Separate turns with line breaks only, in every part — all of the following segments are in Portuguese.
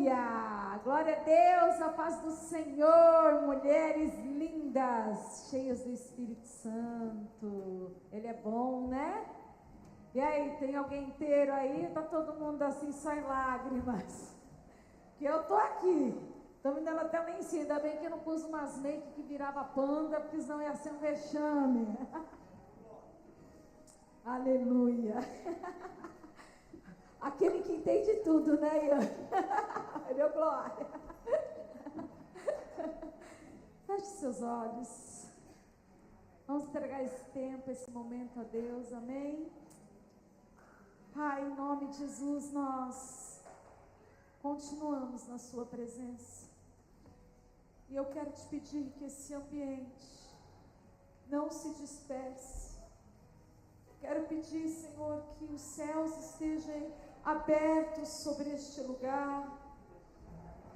Aleluia! Glória a Deus, a paz do Senhor, mulheres lindas, cheias do Espírito Santo. Ele é bom, né? E aí, tem alguém inteiro aí? Tá todo mundo assim, só em lágrimas. Que eu tô aqui. Tô me dando até lencinho, ainda bem que eu não pus umas make que virava panda, porque senão ia ser um vexame. Aleluia! Aquele que entende tudo, né, Ian? Meu glória. Feche seus olhos. Vamos entregar esse tempo, esse momento a Deus, amém? Pai, em nome de Jesus, nós continuamos na sua presença. E eu quero te pedir que esse ambiente não se disperse. Quero pedir, Senhor, que os céus estejam abertos sobre este lugar,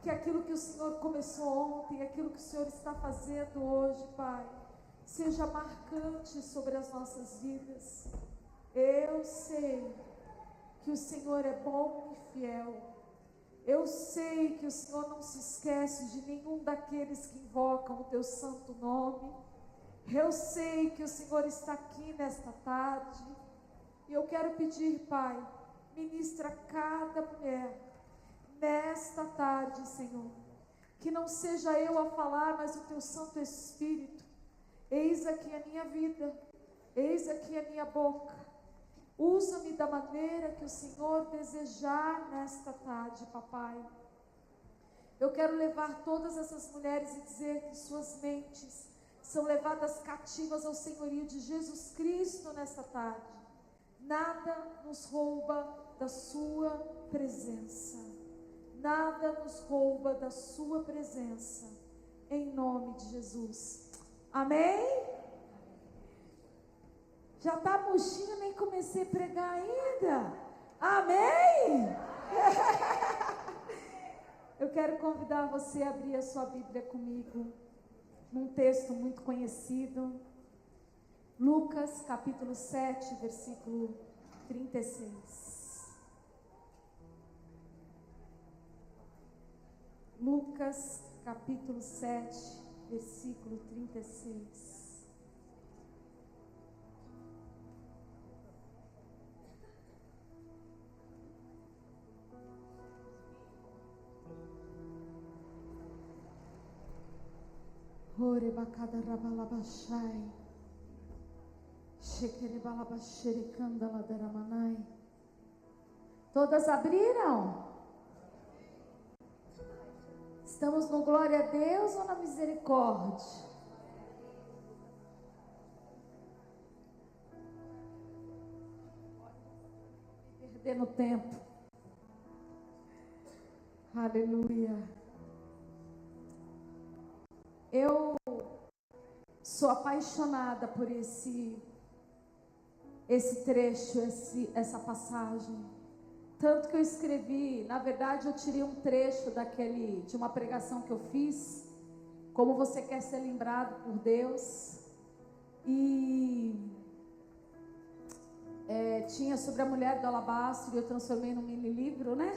que aquilo que o Senhor começou ontem, aquilo que o Senhor está fazendo hoje, Pai, seja marcante sobre as nossas vidas. Eu sei que o Senhor é bom e fiel. Eu sei que o Senhor não se esquece de nenhum daqueles que invocam o teu santo nome. Eu sei que o Senhor está aqui nesta tarde. E eu quero pedir, Pai, ministra cada mulher nesta tarde, Senhor, que não seja eu a falar, mas o teu Santo Espírito. Eis aqui a minha vida, eis aqui a minha boca. Usa-me da maneira que o Senhor desejar nesta tarde, papai. Eu quero levar todas essas mulheres e dizer que suas mentes são levadas cativas ao senhorio de Jesus Cristo nesta tarde. Nada nos rouba da sua presença. Nada nos rouba da sua presença. Em nome de Jesus. Amém? Já está murchinha, nem comecei a pregar ainda. Amém? Eu quero convidar você a abrir a sua Bíblia comigo num texto muito conhecido. Lucas capítulo 7, versículo 36. Lucas capítulo 7, versículo 36. Ore bacada rabalabashai. Todas abriram? Estamos no glória a Deus ou na misericórdia? Perdendo tempo. Aleluia. Eu sou apaixonada por esse trecho, essa passagem. Tanto que eu escrevi, na verdade eu tirei um trecho de uma pregação que eu fiz, como você quer ser lembrado por Deus. E tinha sobre a mulher do alabastro, e eu transformei num mini livro, né?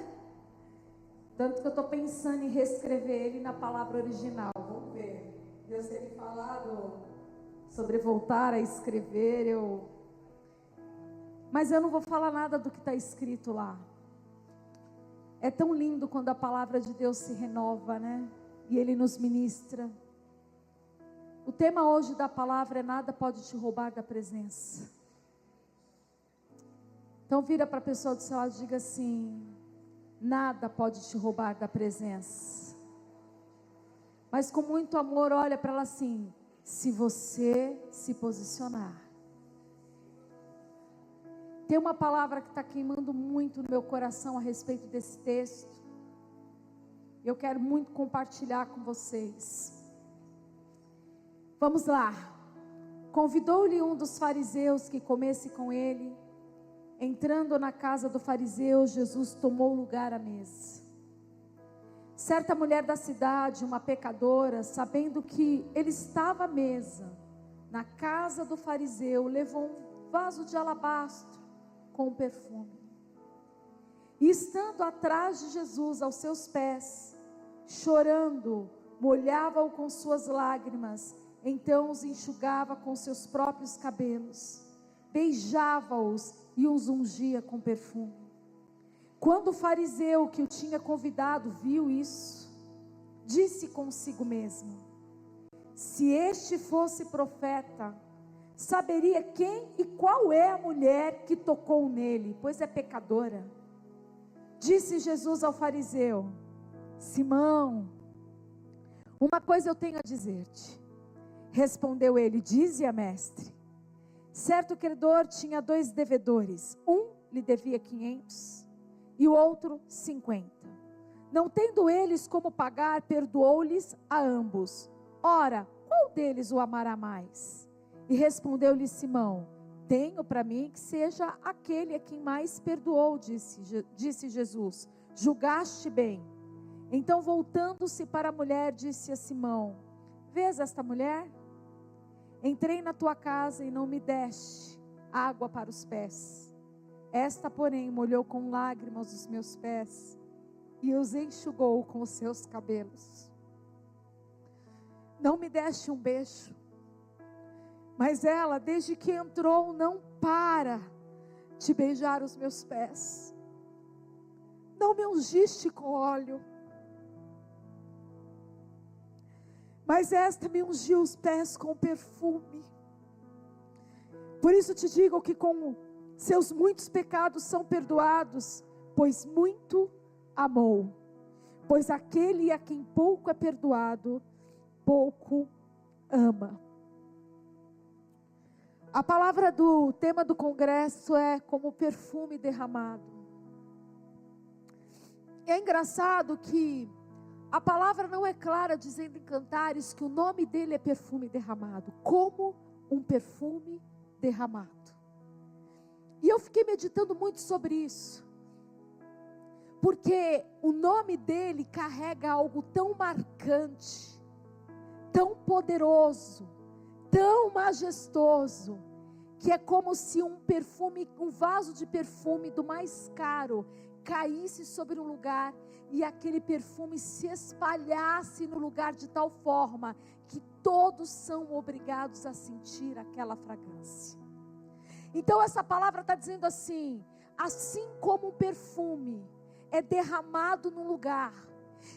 Tanto que eu estou pensando em reescrever ele na palavra original. Vamos ver. Deus tem me falado sobre voltar a escrever, mas eu não vou falar nada do que está escrito lá. É tão lindo quando a palavra de Deus se renova, né? E Ele nos ministra. O tema hoje da palavra é: nada pode te roubar da presença. Então vira para a pessoa do seu lado e diga assim: nada pode te roubar da presença. Mas com muito amor, olha para ela assim: se você se posicionar. Tem uma palavra que está queimando muito no meu coração a respeito desse texto. Eu quero muito compartilhar com vocês. Vamos lá. Convidou-lhe um dos fariseus que comesse com ele. Entrando na casa do fariseu, Jesus tomou lugar à mesa. Certa mulher da cidade, uma pecadora, sabendo que ele estava à mesa na casa do fariseu, levou um vaso de alabastro com perfume. E estando atrás de Jesus aos seus pés, chorando, molhava-o com suas lágrimas, então os enxugava com seus próprios cabelos, beijava-os e os ungia com perfume. Quando o fariseu que o tinha convidado viu isso, disse consigo mesmo: se este fosse profeta, saberia quem e qual é a mulher que tocou nele, pois é pecadora. Disse Jesus ao fariseu: Simão, uma coisa eu tenho a dizer-te. Respondeu ele: dize-a, mestre. Certo credor tinha 2 devedores, um lhe devia 500 e o outro 50. Não tendo eles como pagar, perdoou-lhes a ambos. Ora, qual deles o amará mais? E respondeu-lhe Simão: tenho para mim que seja aquele a quem mais perdoou, disse Jesus. Julgaste bem. Então, voltando-se para a mulher, disse a Simão: vês esta mulher? Entrei na tua casa e não me deste água para os pés. Esta, porém, molhou com lágrimas os meus pés e os enxugou com os seus cabelos. Não me deste um beijo, mas ela, desde que entrou, não para de beijar os meus pés. Não me ungiste com óleo, mas esta me ungiu os pés com perfume. Por isso te digo que com seus muitos pecados são perdoados, pois muito amou. Pois aquele a quem pouco é perdoado, pouco ama. A palavra do tema do congresso é como perfume derramado. É engraçado que a palavra não é clara, dizendo em Cantares que o nome dele é perfume derramado, como um perfume derramado. E eu fiquei meditando muito sobre isso, porque o nome dele carrega algo tão marcante, tão poderoso, tão majestoso, que é como se um perfume, um vaso de perfume do mais caro, caísse sobre um lugar e aquele perfume se espalhasse no lugar de tal forma que todos são obrigados a sentir aquela fragrância. Então essa palavra está dizendo assim: assim como um perfume é derramado num lugar,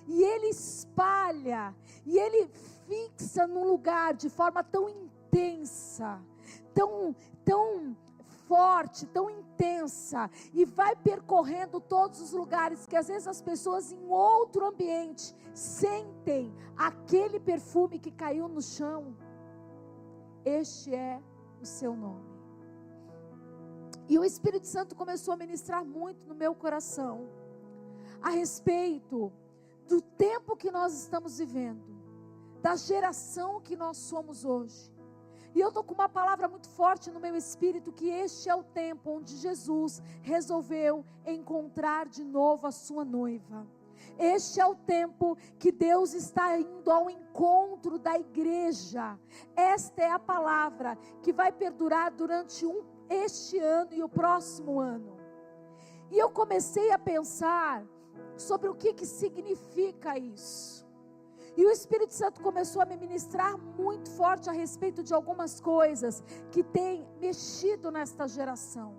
e ele espalha, e ele fixa num lugar de forma tão intensa, tão forte, tão intensa, e vai percorrendo todos os lugares, que às vezes as pessoas em outro ambiente sentem aquele perfume que caiu no chão. Este é o seu nome. E o Espírito Santo começou a ministrar muito no meu coração a respeito do tempo que nós estamos vivendo, da geração que nós somos hoje. E eu estou com uma palavra muito forte no meu espírito, que este é o tempo onde Jesus resolveu encontrar de novo a sua noiva. Este é o tempo que Deus está indo ao encontro da igreja. Esta é a palavra que vai perdurar durante este ano e o próximo ano. E eu comecei a pensar sobre o que significa isso. E o Espírito Santo começou a me ministrar muito forte a respeito de algumas coisas que têm mexido nesta geração.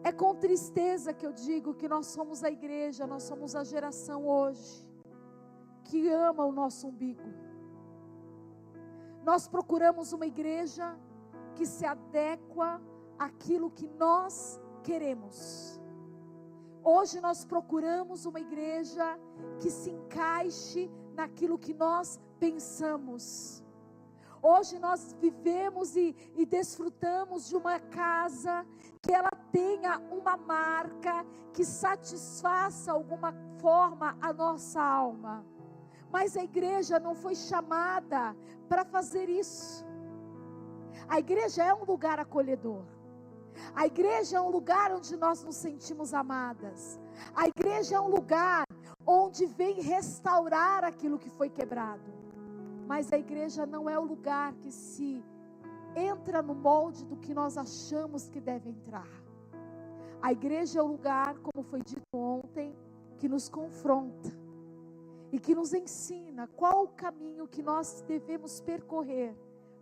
É com tristeza que eu digo que nós somos a igreja, nós somos a geração hoje que ama o nosso umbigo. Nós procuramos uma igreja que se adequa àquilo que nós queremos. Hoje nós procuramos uma igreja que se encaixe naquilo que nós pensamos. Hoje nós vivemos e desfrutamos de uma casa que ela tenha uma marca que satisfaça alguma forma a nossa alma. Mas a igreja não foi chamada para fazer isso. A igreja é um lugar acolhedor. A igreja é um lugar onde nós nos sentimos amadas. A igreja é um lugar onde vem restaurar aquilo que foi quebrado. Mas a igreja não é o lugar que se entra no molde do que nós achamos que deve entrar. A igreja é o lugar, como foi dito ontem, que nos confronta e que nos ensina qual o caminho que nós devemos percorrer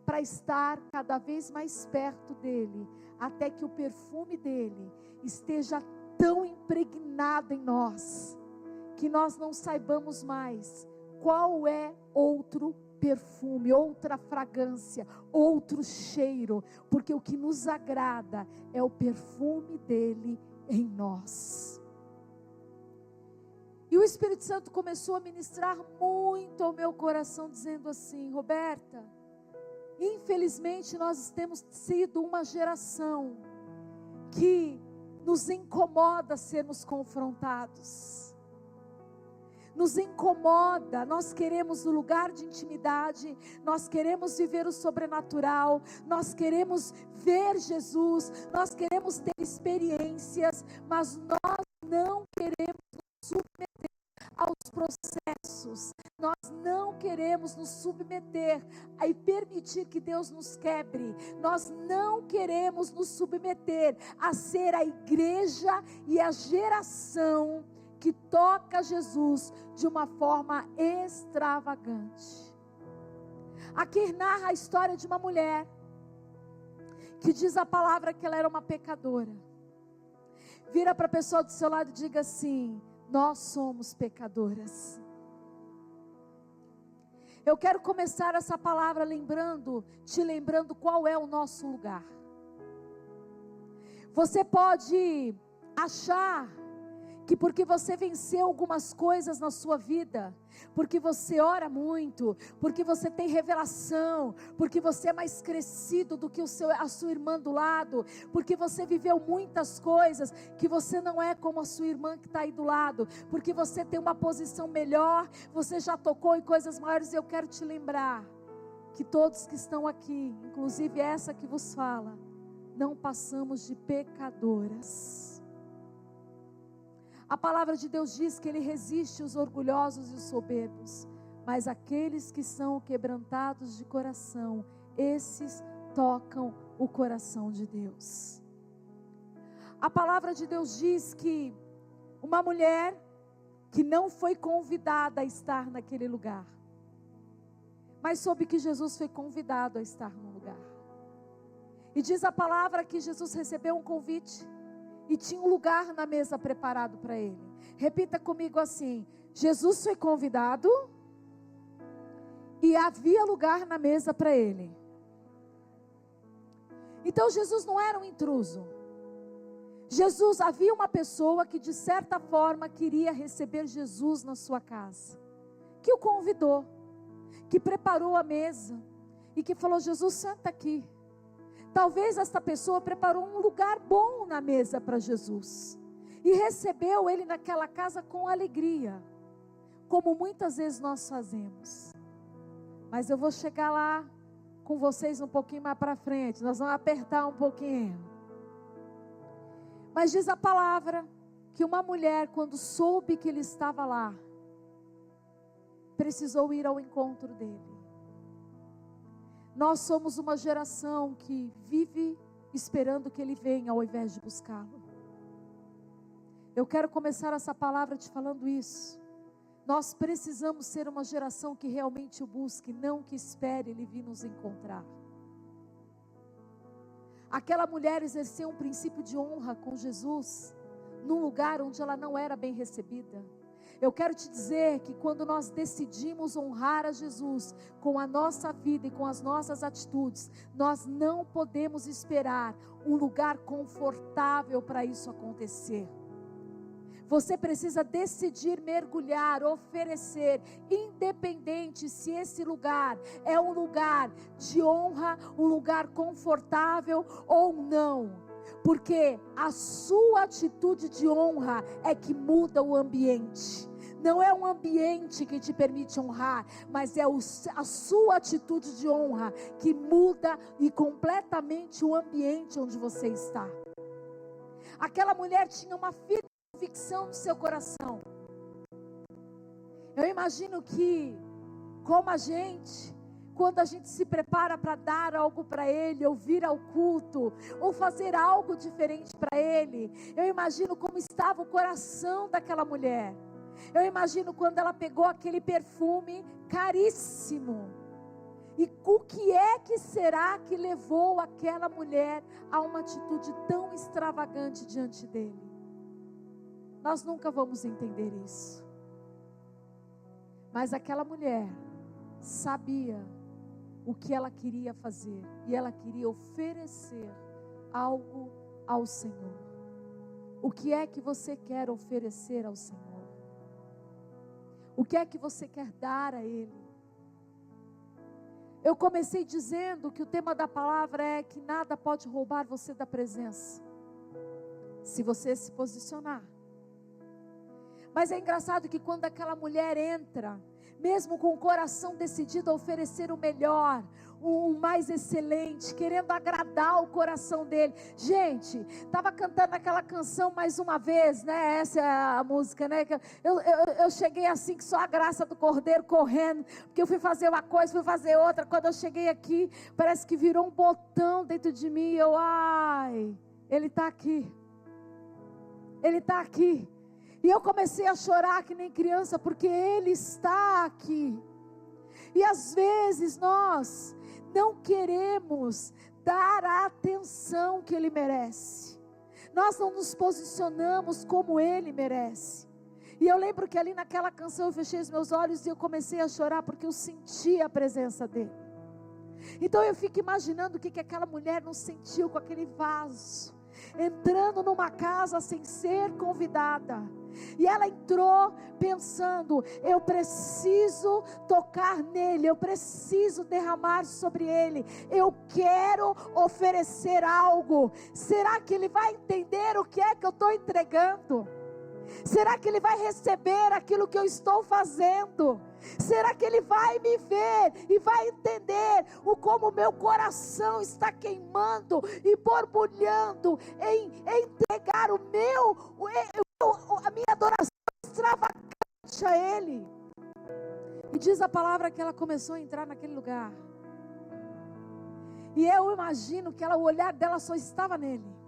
para estar cada vez mais perto dele, até que o perfume dele esteja tão impregnado em nós, que nós não saibamos mais qual é outro perfume, outra fragrância, outro cheiro, porque o que nos agrada é o perfume dele em nós. E o Espírito Santo começou a ministrar muito ao meu coração, dizendo assim: Roberta, infelizmente nós temos sido uma geração que nos incomoda sermos confrontados. Nos incomoda, nós queremos o lugar de intimidade, nós queremos viver o sobrenatural, nós queremos ver Jesus, nós queremos ter experiências, mas nós não queremos nos submeter aos processos, nós não queremos nos submeter e permitir que Deus nos quebre, nós não queremos nos submeter a ser a igreja e a geração que toca Jesus de uma forma extravagante. Aqui narra a história de uma mulher, que diz a palavra que ela era uma pecadora. Vira para a pessoa do seu lado e diga assim: nós somos pecadoras. Eu quero começar essa palavra te lembrando qual é o nosso lugar. Você pode achar que porque você venceu algumas coisas na sua vida, porque você ora muito, porque você tem revelação, porque você é mais crescido do que a sua irmã do lado, porque você viveu muitas coisas, que você não é como a sua irmã que está aí do lado, porque você tem uma posição melhor, você já tocou em coisas maiores. Eu quero te lembrar que todos que estão aqui, inclusive essa que vos fala, não passamos de pecadoras. A palavra de Deus diz que Ele resiste os orgulhosos e os soberbos, mas aqueles que são quebrantados de coração, esses tocam o coração de Deus. A palavra de Deus diz que uma mulher que não foi convidada a estar naquele lugar, mas soube que Jesus foi convidado a estar no lugar. E diz a palavra que Jesus recebeu um convite e tinha um lugar na mesa preparado para ele. Repita comigo assim: Jesus foi convidado e havia lugar na mesa para ele. Então Jesus não era um intruso. Jesus, havia uma pessoa que de certa forma queria receber Jesus na sua casa, que o convidou, que preparou a mesa e que falou: Jesus, senta aqui. Talvez esta pessoa preparou um lugar bom na mesa para Jesus e recebeu ele naquela casa com alegria, como muitas vezes nós fazemos. Mas eu vou chegar lá com vocês um pouquinho mais para frente, nós vamos apertar um pouquinho. Mas diz a palavra que uma mulher, quando soube que ele estava lá, precisou ir ao encontro dele. Nós somos uma geração que vive esperando que Ele venha ao invés de buscá-lo. Eu quero começar essa palavra te falando isso. Nós precisamos ser uma geração que realmente o busque, não que espere Ele vir nos encontrar. Aquela mulher exerceu um princípio de honra com Jesus, num lugar onde ela não era bem recebida. Eu quero te dizer que quando nós decidimos honrar a Jesus com a nossa vida e com as nossas atitudes, nós não podemos esperar um lugar confortável para isso acontecer. Você precisa decidir mergulhar, oferecer, independente se esse lugar é um lugar de honra, um lugar confortável ou não. Porque a sua atitude de honra é que muda o ambiente. Não é um ambiente que te permite honrar, mas é a sua atitude de honra que muda e completamente o ambiente onde você está. Aquela mulher tinha uma firme convicção no seu coração. Eu imagino que, como a gente, quando a gente se prepara para dar algo para Ele, ou vir ao culto, ou fazer algo diferente para Ele, eu imagino como estava o coração daquela mulher. Eu imagino quando ela pegou aquele perfume caríssimo. E o que é que será que levou aquela mulher a uma atitude tão extravagante diante dele? Nós nunca vamos entender isso. Mas aquela mulher sabia o que ela queria fazer. E ela queria oferecer algo ao Senhor. O que é que você quer oferecer ao Senhor? O que é que você quer dar a Ele? Eu comecei dizendo que o tema da palavra é que nada pode roubar você da presença, se você se posicionar. Mas é engraçado que quando aquela mulher entra, mesmo com o coração decidido a oferecer o melhor, o mais excelente, querendo agradar o coração dele. Gente, estava cantando aquela canção mais uma vez, né? Essa é a música, né? Eu cheguei assim, que só a graça do Cordeiro correndo, porque eu fui fazer uma coisa, fui fazer outra. Quando eu cheguei aqui, parece que virou um botão dentro de mim. Ele está aqui. Ele está aqui. E eu comecei a chorar que nem criança, porque Ele está aqui. E às vezes nós não queremos dar a atenção que Ele merece. Nós não nos posicionamos como Ele merece. E eu lembro que ali naquela canção eu fechei os meus olhos e eu comecei a chorar, porque eu senti a presença dEle. Então eu fico imaginando o que aquela mulher não sentiu com aquele vaso, entrando numa casa sem ser convidada. E ela entrou pensando: eu preciso tocar nele, eu preciso derramar sobre ele, eu quero oferecer algo. Será que ele vai entender o que é que eu estou entregando? Será que ele vai receber aquilo que eu estou fazendo? Será que ele vai me ver e vai entender como o meu coração está queimando e borbulhando em entregar a minha adoração extravagante a Ele? E diz a palavra que ela começou a entrar naquele lugar. E eu imagino que o olhar dela só estava nele.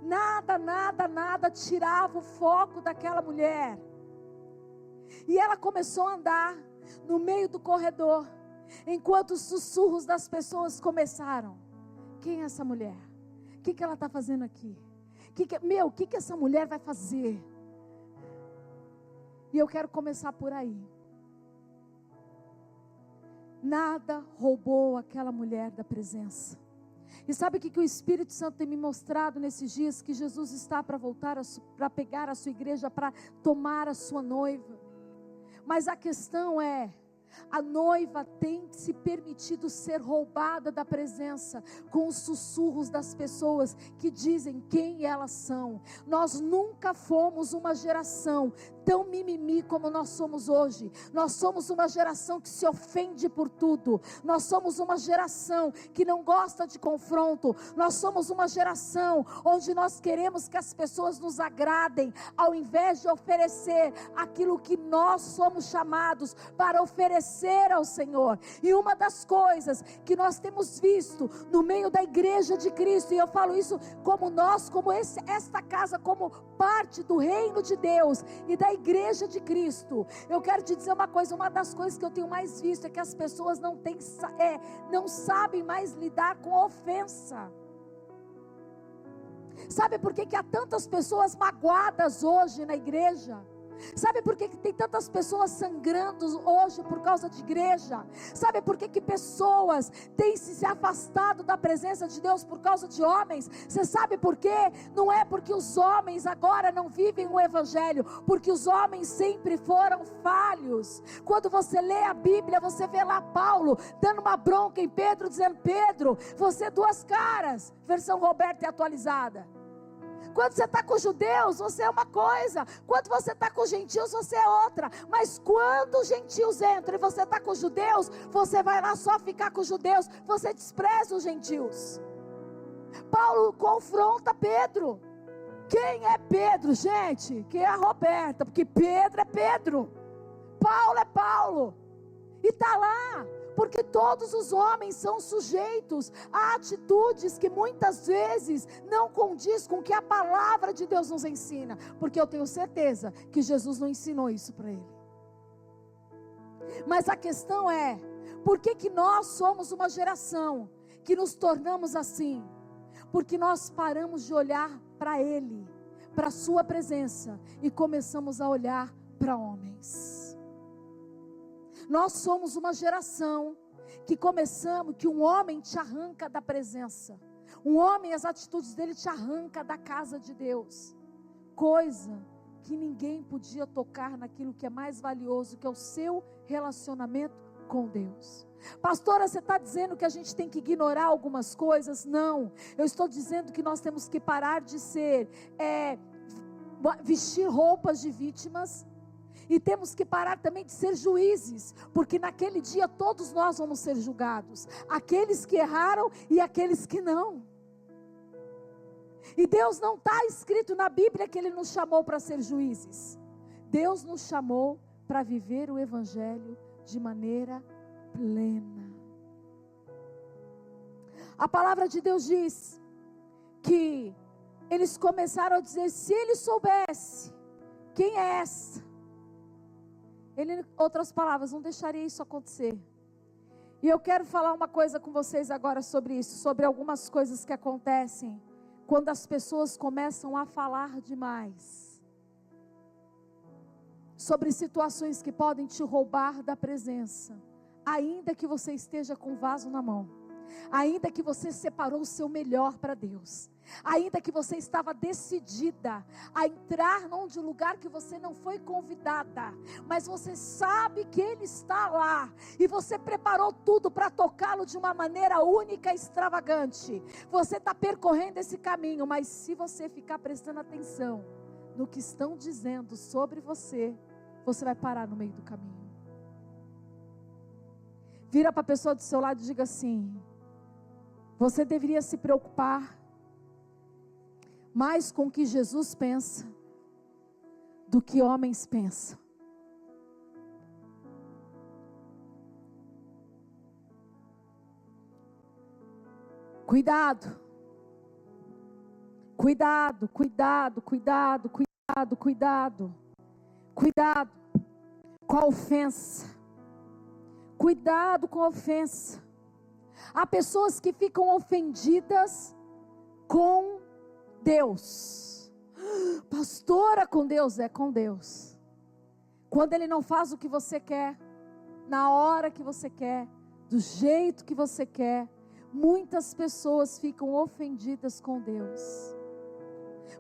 Nada tirava o foco daquela mulher. E ela começou a andar no meio do corredor, enquanto os sussurros das pessoas começaram. Quem é essa mulher? O que ela está fazendo aqui? O que essa mulher vai fazer? E eu quero começar por aí. Nada roubou aquela mulher da presença. E sabe o que o Espírito Santo tem me mostrado nesses dias? Que Jesus está para voltar, para pegar a sua igreja, para tomar a sua noiva. Mas a questão é, a noiva tem se permitido ser roubada da presença com os sussurros das pessoas que dizem quem elas são. Nós nunca fomos uma geração tão mimimi como nós somos hoje. Nós somos uma geração que se ofende por tudo. Nós somos uma geração que não gosta de confronto. Nós somos uma geração onde nós queremos que as pessoas nos agradem, ao invés de oferecer aquilo que nós somos chamados para oferecer ao Senhor. E uma das coisas que nós temos visto no meio da igreja de Cristo, e eu falo isso como nós, como esta casa, como parte do reino de Deus e da igreja de Cristo, eu quero te dizer uma coisa. Uma das coisas que eu tenho mais visto é que as pessoas não sabem mais lidar com a ofensa. Sabe por que há tantas pessoas magoadas hoje na igreja? Sabe por que tem tantas pessoas sangrando hoje por causa de igreja? Sabe por que pessoas têm se afastado da presença de Deus por causa de homens? Você sabe por quê? Não é porque os homens agora não vivem o evangelho, porque os homens sempre foram falhos. Quando você lê a Bíblia, você vê lá Paulo dando uma bronca em Pedro, dizendo: Pedro, você é duas caras. Versão Roberta e atualizada. Quando você está com os judeus, você é uma coisa. Quando você está com os gentios, você é outra. Mas quando os gentios entram e você está com os judeus, você vai lá só ficar com os judeus. Você despreza os gentios. Paulo confronta Pedro. Quem é Pedro, gente? Quem é a Roberta? Porque Pedro é Pedro, Paulo é Paulo. E está lá Porque todos os homens são sujeitos a atitudes que muitas vezes não condiz com o que a palavra de Deus nos ensina. Porque eu tenho certeza que Jesus não ensinou isso para ele. Mas a questão é, por que nós somos uma geração que nos tornamos assim? Porque nós paramos de olhar para Ele, para a sua presença, e começamos a olhar para homens. Nós somos uma geração que que um homem te arranca da presença. Um homem, as atitudes dele te arranca da casa de Deus. Coisa que ninguém podia tocar naquilo que é mais valioso, que é o seu relacionamento com Deus. Pastora, você está dizendo que a gente tem que ignorar algumas coisas? Não, eu estou dizendo que nós temos que parar de vestir roupas de vítimas, e temos que parar também de ser juízes, porque naquele dia todos nós vamos ser julgados, aqueles que erraram e aqueles que não. E Deus não está escrito na Bíblia que Ele nos chamou para ser juízes. Deus nos chamou para viver o Evangelho de maneira plena. A palavra de Deus diz que eles começaram a dizer: se ele soubesse quem é essa, ele, em outras palavras, não deixaria isso acontecer. E eu quero falar uma coisa com vocês agora sobre isso, sobre algumas coisas que acontecem quando as pessoas começam a falar demais, sobre situações que podem te roubar da presença, ainda que você esteja com o vaso na mão, ainda que você separou o seu melhor para Deus, ainda que você estava decidida a entrar num lugar que você não foi convidada, mas você sabe que Ele está lá, e você preparou tudo para tocá-lo de uma maneira única e extravagante. Você está percorrendo esse caminho, mas se você ficar prestando atenção no que estão dizendo sobre você, você vai parar no meio do caminho. Vira para a pessoa do seu lado e diga assim: você deveria se preocupar mais com o que Jesus pensa do que homens pensam. Cuidado, cuidado, cuidado, cuidado, cuidado, cuidado, cuidado com a ofensa. Cuidado com a ofensa. Há pessoas que ficam ofendidas com Deus. Pastora, com Deus? É com Deus. Quando Ele não faz o que você quer, na hora que você quer, do jeito que você quer, muitas pessoas ficam ofendidas com Deus.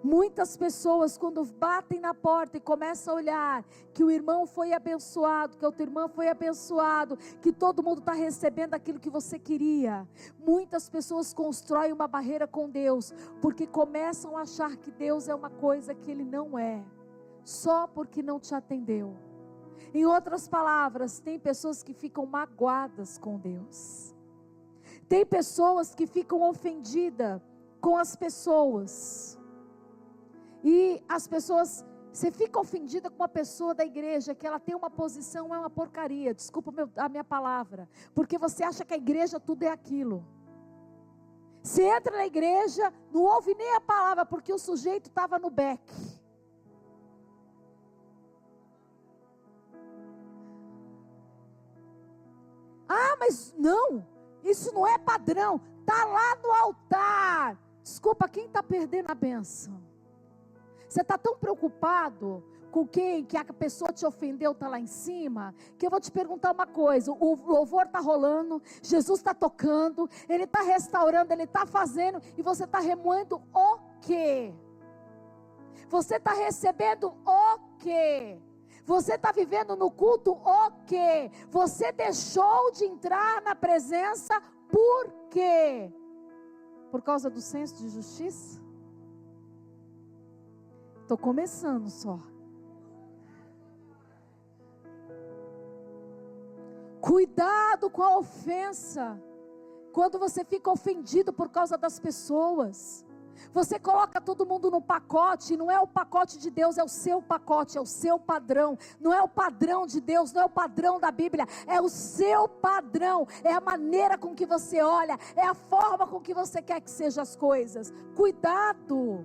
Muitas pessoas, quando batem na porta e começam a olhar que o irmão foi abençoado, que a outra irmã foi abençoado, que todo mundo está recebendo aquilo que você queria, muitas pessoas constroem uma barreira com Deus, porque começam a achar que Deus é uma coisa que Ele não é, só porque não te atendeu. Em outras palavras, tem pessoas que ficam magoadas com Deus, tem pessoas que ficam ofendidas com as pessoas. E as pessoas, você fica ofendida com uma pessoa da igreja, que ela tem uma posição, é uma porcaria, desculpa a minha palavra, porque você acha que a igreja tudo é aquilo. Você entra na igreja, não ouve nem a palavra, porque o sujeito estava no beck. Ah, mas não, isso não é padrão, está lá no altar. Desculpa, quem está perdendo a bênção? Você está tão preocupado com quem que a pessoa te ofendeu, está lá em cima, que eu vou te perguntar uma coisa: o louvor está rolando, Jesus está tocando, Ele está restaurando, Ele está fazendo, e você está remoendo o quê? Você está recebendo o quê? Você está vivendo no culto o quê? Você deixou de entrar na presença por quê? Por causa do senso de justiça? Estou começando só. Cuidado com a ofensa. Quando você fica ofendido por causa das pessoas, Você coloca todo mundo no pacote, não é o pacote de Deus, é o seu pacote, é o seu padrão. Não é o padrão de Deus, não é o padrão da Bíblia, é o seu padrão, é a maneira com que você olha, é a forma com que você quer que sejam as coisas. Cuidado!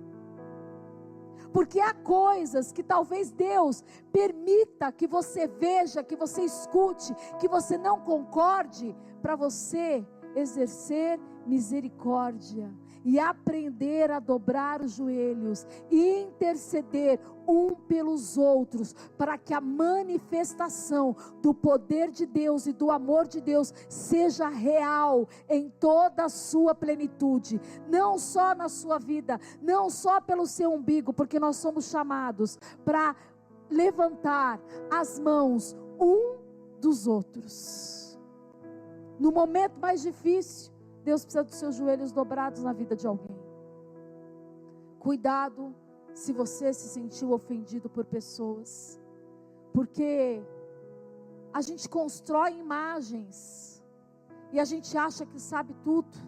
Porque há coisas que talvez Deus permita que você veja, que você escute, que você não concorde, para você exercer misericórdia e aprender a dobrar os joelhos e interceder um pelos outros, para que a manifestação do poder de Deus e do amor de Deus seja real em toda a sua plenitude, não só na sua vida, não só pelo seu umbigo, porque nós somos chamados para levantar as mãos um dos outros. No momento mais difícil, Deus precisa dos seus joelhos dobrados na vida de alguém. Cuidado se você se sentiu ofendido por pessoas, porque a gente constrói imagens e a gente acha que sabe tudo,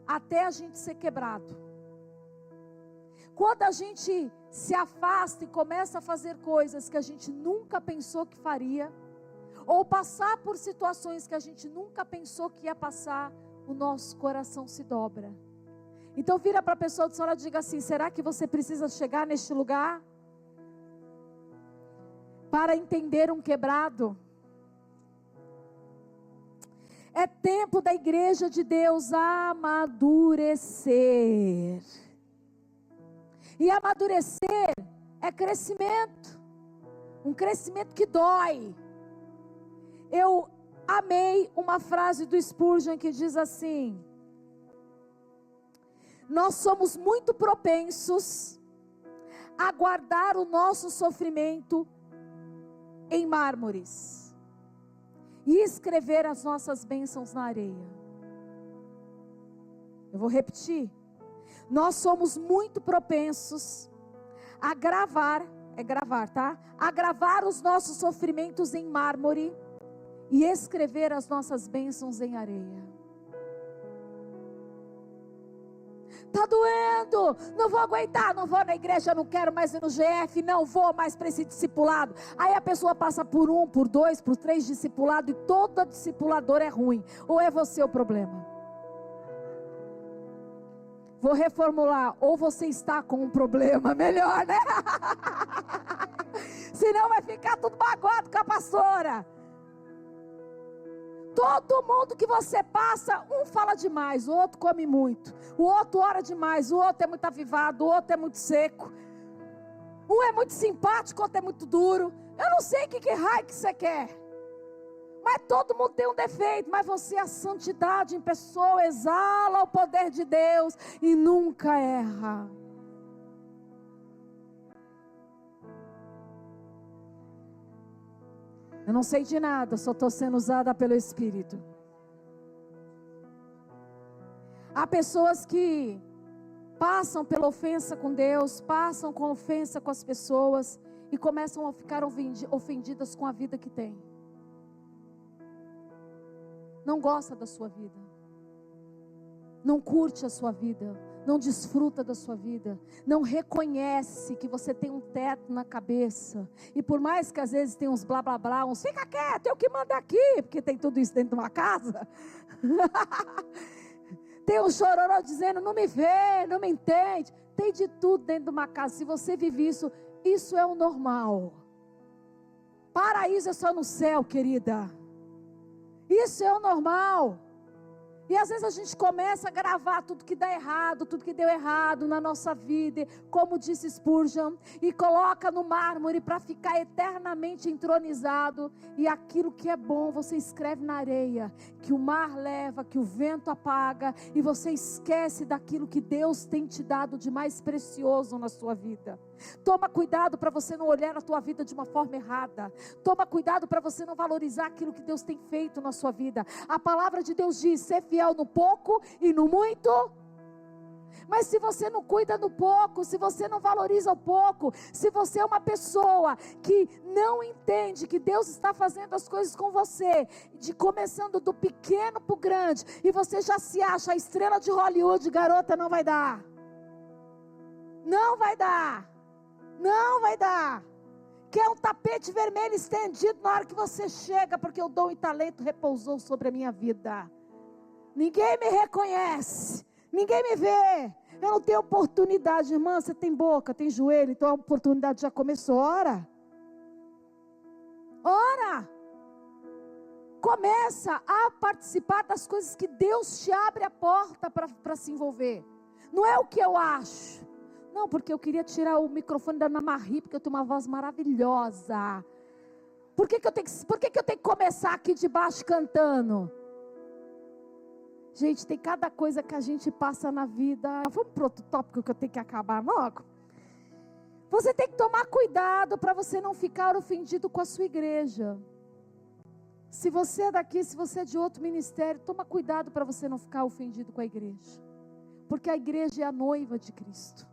até a gente ser quebrado. Quando a gente se afasta e começa a fazer coisas que a gente nunca pensou que faria, ou passar por situações que a gente nunca pensou que ia passar, o nosso coração se dobra. Então vira para a pessoa do seu lado e diga assim: será que você precisa chegar neste lugar para entender um quebrado? É tempo da igreja de Deus amadurecer. E amadurecer é crescimento, um crescimento que dói. Eu amei uma frase do Spurgeon que diz assim: nós somos muito propensos a guardar o nosso sofrimento em mármores e escrever as nossas bênçãos na areia. Eu vou repetir. Nós somos muito propensos a gravar os nossos sofrimentos em mármore e escrever as nossas bênçãos em areia. Está doendo, não vou aguentar, não vou na igreja, não quero mais ir no GF, não vou mais para esse discipulado. Aí a pessoa passa por 1, por 2, por 3 discipulados, e todo discipulador é ruim. Ou é você o problema? Vou reformular: ou você está com um problema, melhor, né? Senão vai ficar tudo magoado com a pastora. Todo mundo que você passa, um fala demais, o outro come muito, o outro ora demais, o outro é muito avivado, o outro é muito seco, um é muito simpático, o outro é muito duro. Eu não sei que raio que você quer, mas todo mundo tem um defeito. Mas você é a santidade em pessoa, exala o poder de Deus e nunca erra. Eu não sei de nada, só estou sendo usada pelo Espírito. Há pessoas que passam pela ofensa com Deus, passam com ofensa com as pessoas e começam a ficar ofendidas com a vida que tem. Não gosta da sua vida, não curte a sua vida, não desfruta da sua vida, não reconhece que você tem um teto na cabeça, e por mais que às vezes tem uns blá blá blá, uns fica quieto, eu que mando aqui, porque tem tudo isso dentro de uma casa, tem um chororô dizendo não me vê, não me entende, tem de tudo dentro de uma casa. Se você vive isso, isso é o normal. Paraíso é só no céu, querida, isso é o normal. E às vezes a gente começa a gravar tudo que dá errado, tudo que deu errado na nossa vida, como disse Spurgeon, e coloca no mármore para ficar eternamente entronizado. E aquilo que é bom você escreve na areia, que o mar leva, que o vento apaga, e você esquece daquilo que Deus tem te dado de mais precioso na sua vida. Toma cuidado para você não olhar a tua vida de uma forma errada. Toma cuidado para você não valorizar aquilo que Deus tem feito na sua vida. A palavra de Deus diz: ser fiel no pouco e no muito. Mas se você não cuida no pouco, se você não valoriza o pouco, se você é uma pessoa que não entende que Deus está fazendo as coisas com você, começando do pequeno para o grande, e você já se acha a estrela de Hollywood, garota, não vai dar. Não vai dar. Não vai dar. Quer um tapete vermelho estendido na hora que você chega, porque o dom e talento repousou sobre a minha vida. Ninguém me reconhece, ninguém me vê, eu não tenho oportunidade. Irmã, você tem boca, tem joelho, então a oportunidade já começou. Ora, começa a participar das coisas que Deus te abre a porta para se envolver. Não é o que eu acho, não, porque eu queria tirar o microfone da Ana Marie, porque eu tenho uma voz maravilhosa. Por que eu tenho que começar aqui de baixo cantando? Gente, tem cada coisa que a gente passa na vida. Vamos para outro tópico que eu tenho que acabar logo. Você tem que tomar cuidado para você não ficar ofendido com a sua igreja. Se você é daqui, se você é de outro ministério, toma cuidado para você não ficar ofendido com a igreja. Porque a igreja é a noiva de Cristo.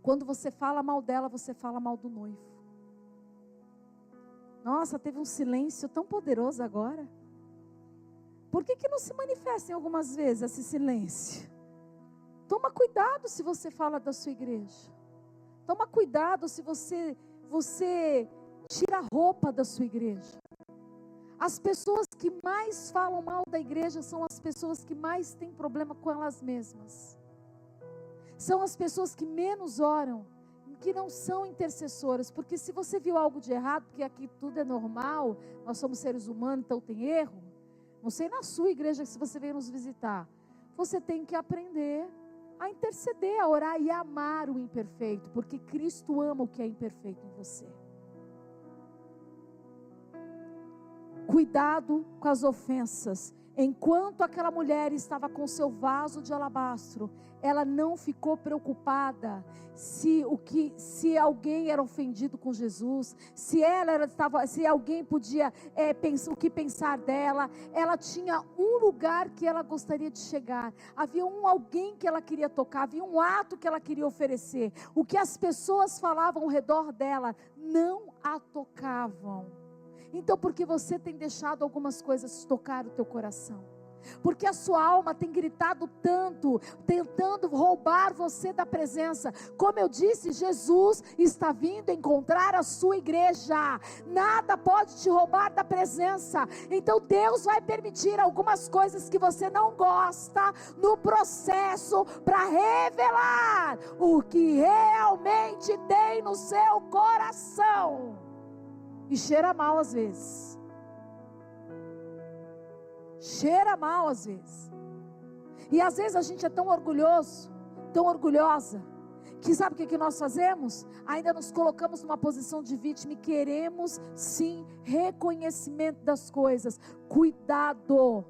Quando você fala mal dela, você fala mal do noivo. Nossa, teve um silêncio tão poderoso agora. Por que não se manifesta em algumas vezes esse silêncio? Toma cuidado se você fala da sua igreja. Toma cuidado se você tira a roupa da sua igreja. As pessoas que mais falam mal da igreja são as pessoas que mais têm problema com elas mesmas. São as pessoas que menos oram, que não são intercessoras. Porque se você viu algo de errado, porque aqui tudo é normal, nós somos seres humanos, então tem erro. Não sei na sua igreja, se você veio nos visitar. Você tem que aprender a interceder, a orar e a amar o imperfeito. Porque Cristo ama o que é imperfeito em você. Cuidado com as ofensas. Enquanto aquela mulher estava com seu vaso de alabastro, ela não ficou preocupada se alguém era ofendido com Jesus, se alguém podia o que pensar dela. Ela tinha um lugar que ela gostaria de chegar, havia alguém que ela queria tocar, havia um ato que ela queria oferecer. O que as pessoas falavam ao redor dela não a tocavam. Então, porque você tem deixado algumas coisas tocar o teu coração? Porque a sua alma tem gritado tanto, tentando roubar você da presença. Como eu disse, Jesus está vindo encontrar a sua igreja. Nada pode te roubar da presença. Então Deus vai permitir algumas coisas que você não gosta no processo, para revelar o que realmente tem no seu coração. E cheira mal às vezes. Cheira mal às vezes. E às vezes a gente é tão orgulhoso, tão orgulhosa, que sabe o que nós fazemos? Ainda nos colocamos numa posição de vítima e queremos sim reconhecimento das coisas. Cuidado.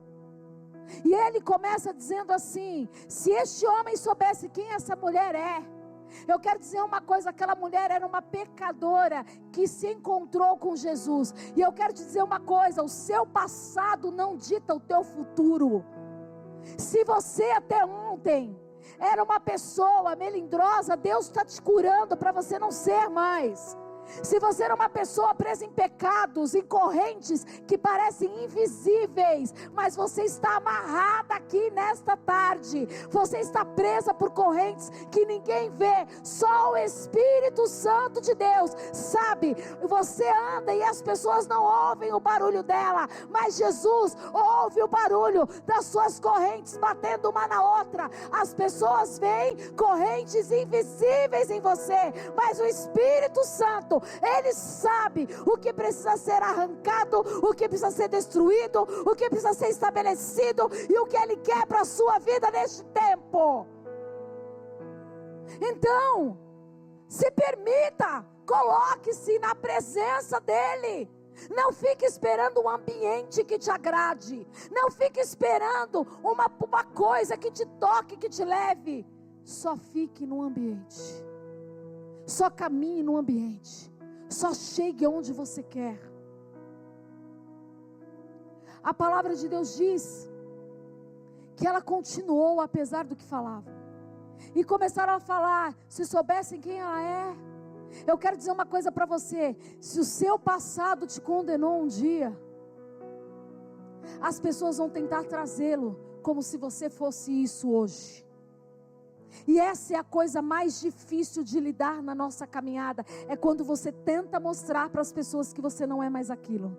E ele começa dizendo assim: se este homem soubesse quem essa mulher é. Eu quero dizer uma coisa, aquela mulher era uma pecadora que se encontrou com Jesus. E eu quero te dizer uma coisa, o seu passado não dita o teu futuro. Se você até ontem era uma pessoa melindrosa, Deus está te curando para você não ser mais. Se você era uma pessoa presa em pecados, em correntes que parecem invisíveis, mas você está amarrada aqui nesta tarde, você está presa por correntes que ninguém vê, só o Espírito Santo de Deus sabe. Você anda e as pessoas não ouvem o barulho dela, mas Jesus ouve o barulho das suas correntes batendo uma na outra. As pessoas veem correntes invisíveis em você, mas o Espírito Santo, Ele sabe o que precisa ser arrancado, o que precisa ser destruído, o que precisa ser estabelecido e o que Ele quer para a sua vida neste tempo. Então, se permita, coloque-se na presença dEle. Não fique esperando um ambiente que te agrade, não fique esperando uma coisa que te toque, que te leve. Só fique no ambiente, só caminhe no ambiente, só chegue onde você quer. A palavra de Deus diz que ela continuou apesar do que falava. E começaram a falar, se soubessem quem ela é. Eu quero dizer uma coisa para você, se o seu passado te condenou um dia, as pessoas vão tentar trazê-lo como se você fosse isso hoje. E essa é a coisa mais difícil de lidar na nossa caminhada. É quando você tenta mostrar para as pessoas que você não é mais aquilo.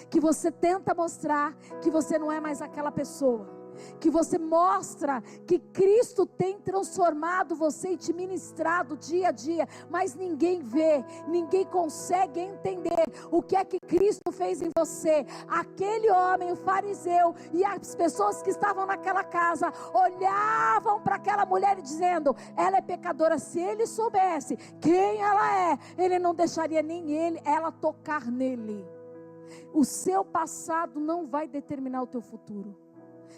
Que você tenta mostrar que você não é mais aquela pessoa. Que você mostra que Cristo tem transformado você e te ministrado dia a dia, mas ninguém vê, ninguém consegue entender o que é que Cristo fez em você. Aquele homem, o fariseu, e as pessoas que estavam naquela casa olhavam para aquela mulher dizendo: ela é pecadora. Se ele soubesse quem ela é, ele não deixaria nem ela tocar nele. O seu passado não vai determinar o teu futuro.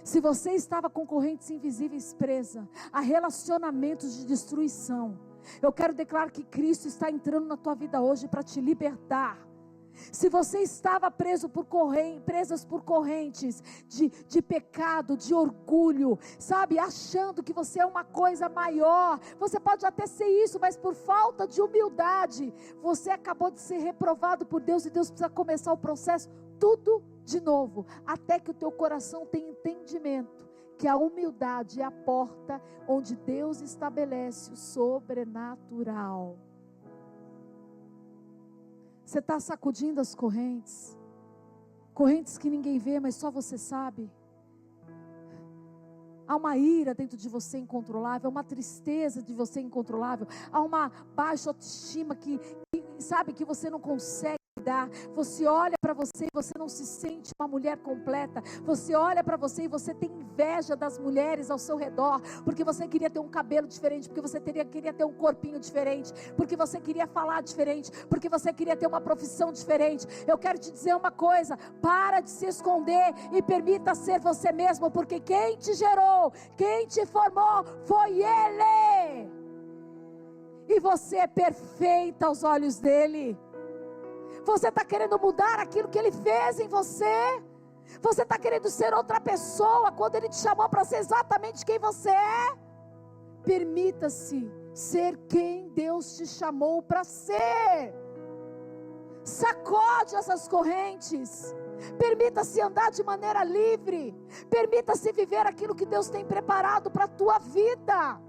Se você estava com correntes invisíveis presa a relacionamentos de destruição, eu quero declarar que Cristo está entrando na tua vida hoje para te libertar. Se você estava presas por correntes de pecado, de orgulho, sabe, achando que você é uma coisa maior, você pode até ser isso, mas por falta de humildade, você acabou de ser reprovado por Deus, e Deus precisa começar o processo tudo de novo, até que o teu coração tenha entendimento que a humildade é a porta onde Deus estabelece o sobrenatural. Você está sacudindo as correntes que ninguém vê, mas só você sabe. Há uma ira dentro de você incontrolável, há uma tristeza de você incontrolável, há uma baixa autoestima que sabe que você não consegue dar. Você olha para você e você não se sente uma mulher completa. Você olha para você e você tem inveja das mulheres ao seu redor, porque você queria ter um cabelo diferente, porque você queria ter um corpinho diferente, porque você queria falar diferente, porque você queria ter uma profissão diferente. Eu quero te dizer uma coisa: para de se esconder e permita ser você mesmo, porque quem te gerou, quem te formou foi Ele, e você é perfeita aos olhos dEle. Você está querendo mudar aquilo que Ele fez em você? Você está querendo ser outra pessoa quando Ele te chamou para ser exatamente quem você é? Permita-se ser quem Deus te chamou para ser. Sacode essas correntes. Permita-se andar de maneira livre. Permita-se viver aquilo que Deus tem preparado para a tua vida.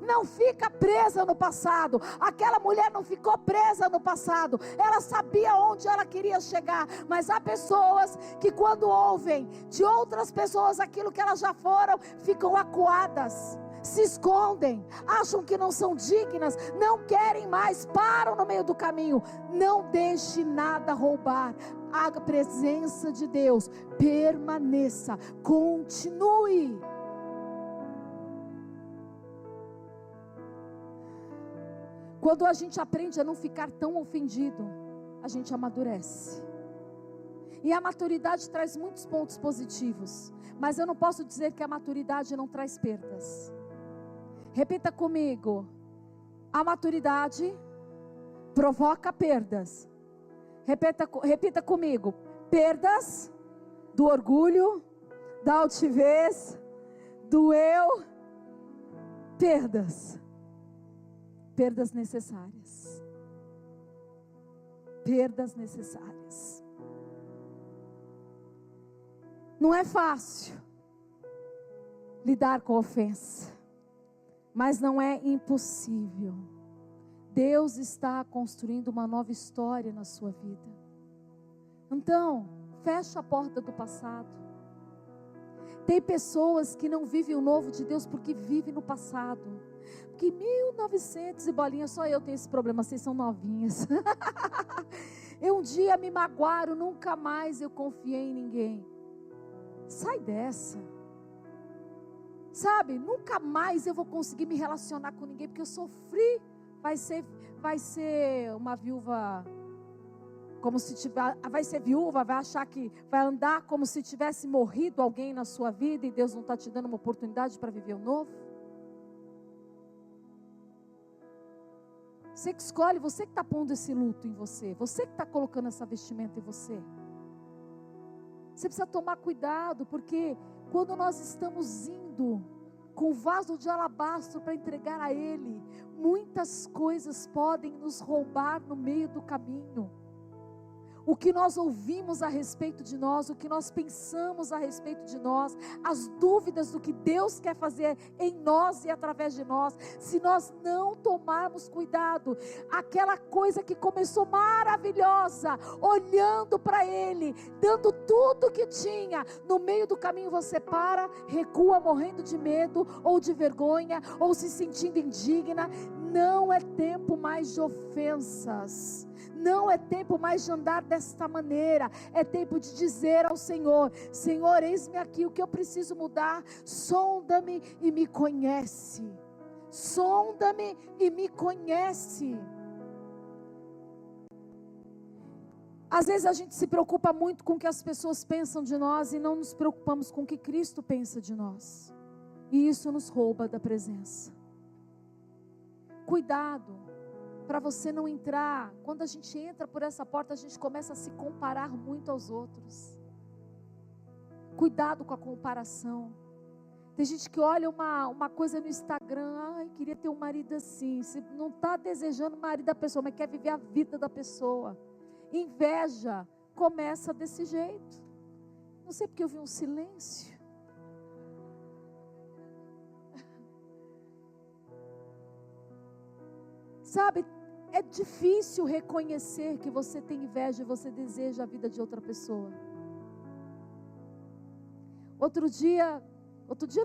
Não fica presa no passado. Aquela mulher não ficou presa no passado. Ela sabia onde ela queria chegar. Mas há pessoas que, quando ouvem de outras pessoas aquilo que elas já foram, ficam acuadas, se escondem, acham que não são dignas, não querem mais, param no meio do caminho. Não deixe nada roubar a presença de Deus. Permaneça, continue. Quando a gente aprende a não ficar tão ofendido, a gente amadurece. E a maturidade traz muitos pontos positivos, mas eu não posso dizer que a maturidade não traz perdas. Repita comigo: a maturidade provoca perdas. Repita comigo: perdas do orgulho, da altivez, do eu, perdas necessárias. Perdas necessárias. Não é fácil lidar com a ofensa, mas não é impossível. Deus está construindo uma nova história na sua vida. Então, fecha a porta do passado. Tem pessoas que não vivem o novo de Deus porque vivem no passado. Porque 1900 e bolinha, só eu tenho esse problema, vocês são novinhas. Um dia me magoaram, nunca mais eu confiei em ninguém. Sai dessa. Sabe, nunca mais eu vou conseguir me relacionar com ninguém, porque eu sofri. Vai ser uma viúva, como se tiver, vai ser viúva, vai achar que vai andar como se tivesse morrido alguém na sua vida, e Deus não está te dando uma oportunidade para viver o novo. Você que escolhe, você que está pondo esse luto em você, você que está colocando essa vestimenta em você. Você precisa tomar cuidado, porque quando nós estamos indo com o vaso de alabastro para entregar a Ele, muitas coisas podem nos roubar no meio do caminho. o que nós ouvimos a respeito de nós, o que nós pensamos a respeito de nós, as dúvidas do que Deus quer fazer em nós e através de nós, se nós não tomarmos cuidado, aquela coisa que começou maravilhosa, olhando para Ele, dando tudo que tinha, no meio do caminho você para, recua morrendo de medo, ou de vergonha, ou se sentindo indigna. Não é tempo mais de ofensas, não é tempo mais de andar desta maneira, é tempo de dizer ao Senhor: Senhor, eis-me aqui, o que eu preciso mudar, sonda-me e me conhece, sonda-me e me conhece. Às vezes a gente se preocupa muito com o que as pessoas pensam de nós e não nos preocupamos com o que Cristo pensa de nós, e isso nos rouba da presença. Cuidado, para você não entrar, quando a gente entra por essa porta, a gente começa a se comparar muito aos outros. Cuidado com a comparação. Tem gente que olha uma coisa no Instagram, ai, queria ter um marido assim. Você não está desejando o marido da pessoa, mas quer viver a vida da pessoa. Inveja começa desse jeito. Não sei porque eu vi um silêncio. Sabe, é difícil reconhecer que você tem inveja e você deseja a vida de outra pessoa. Outro dia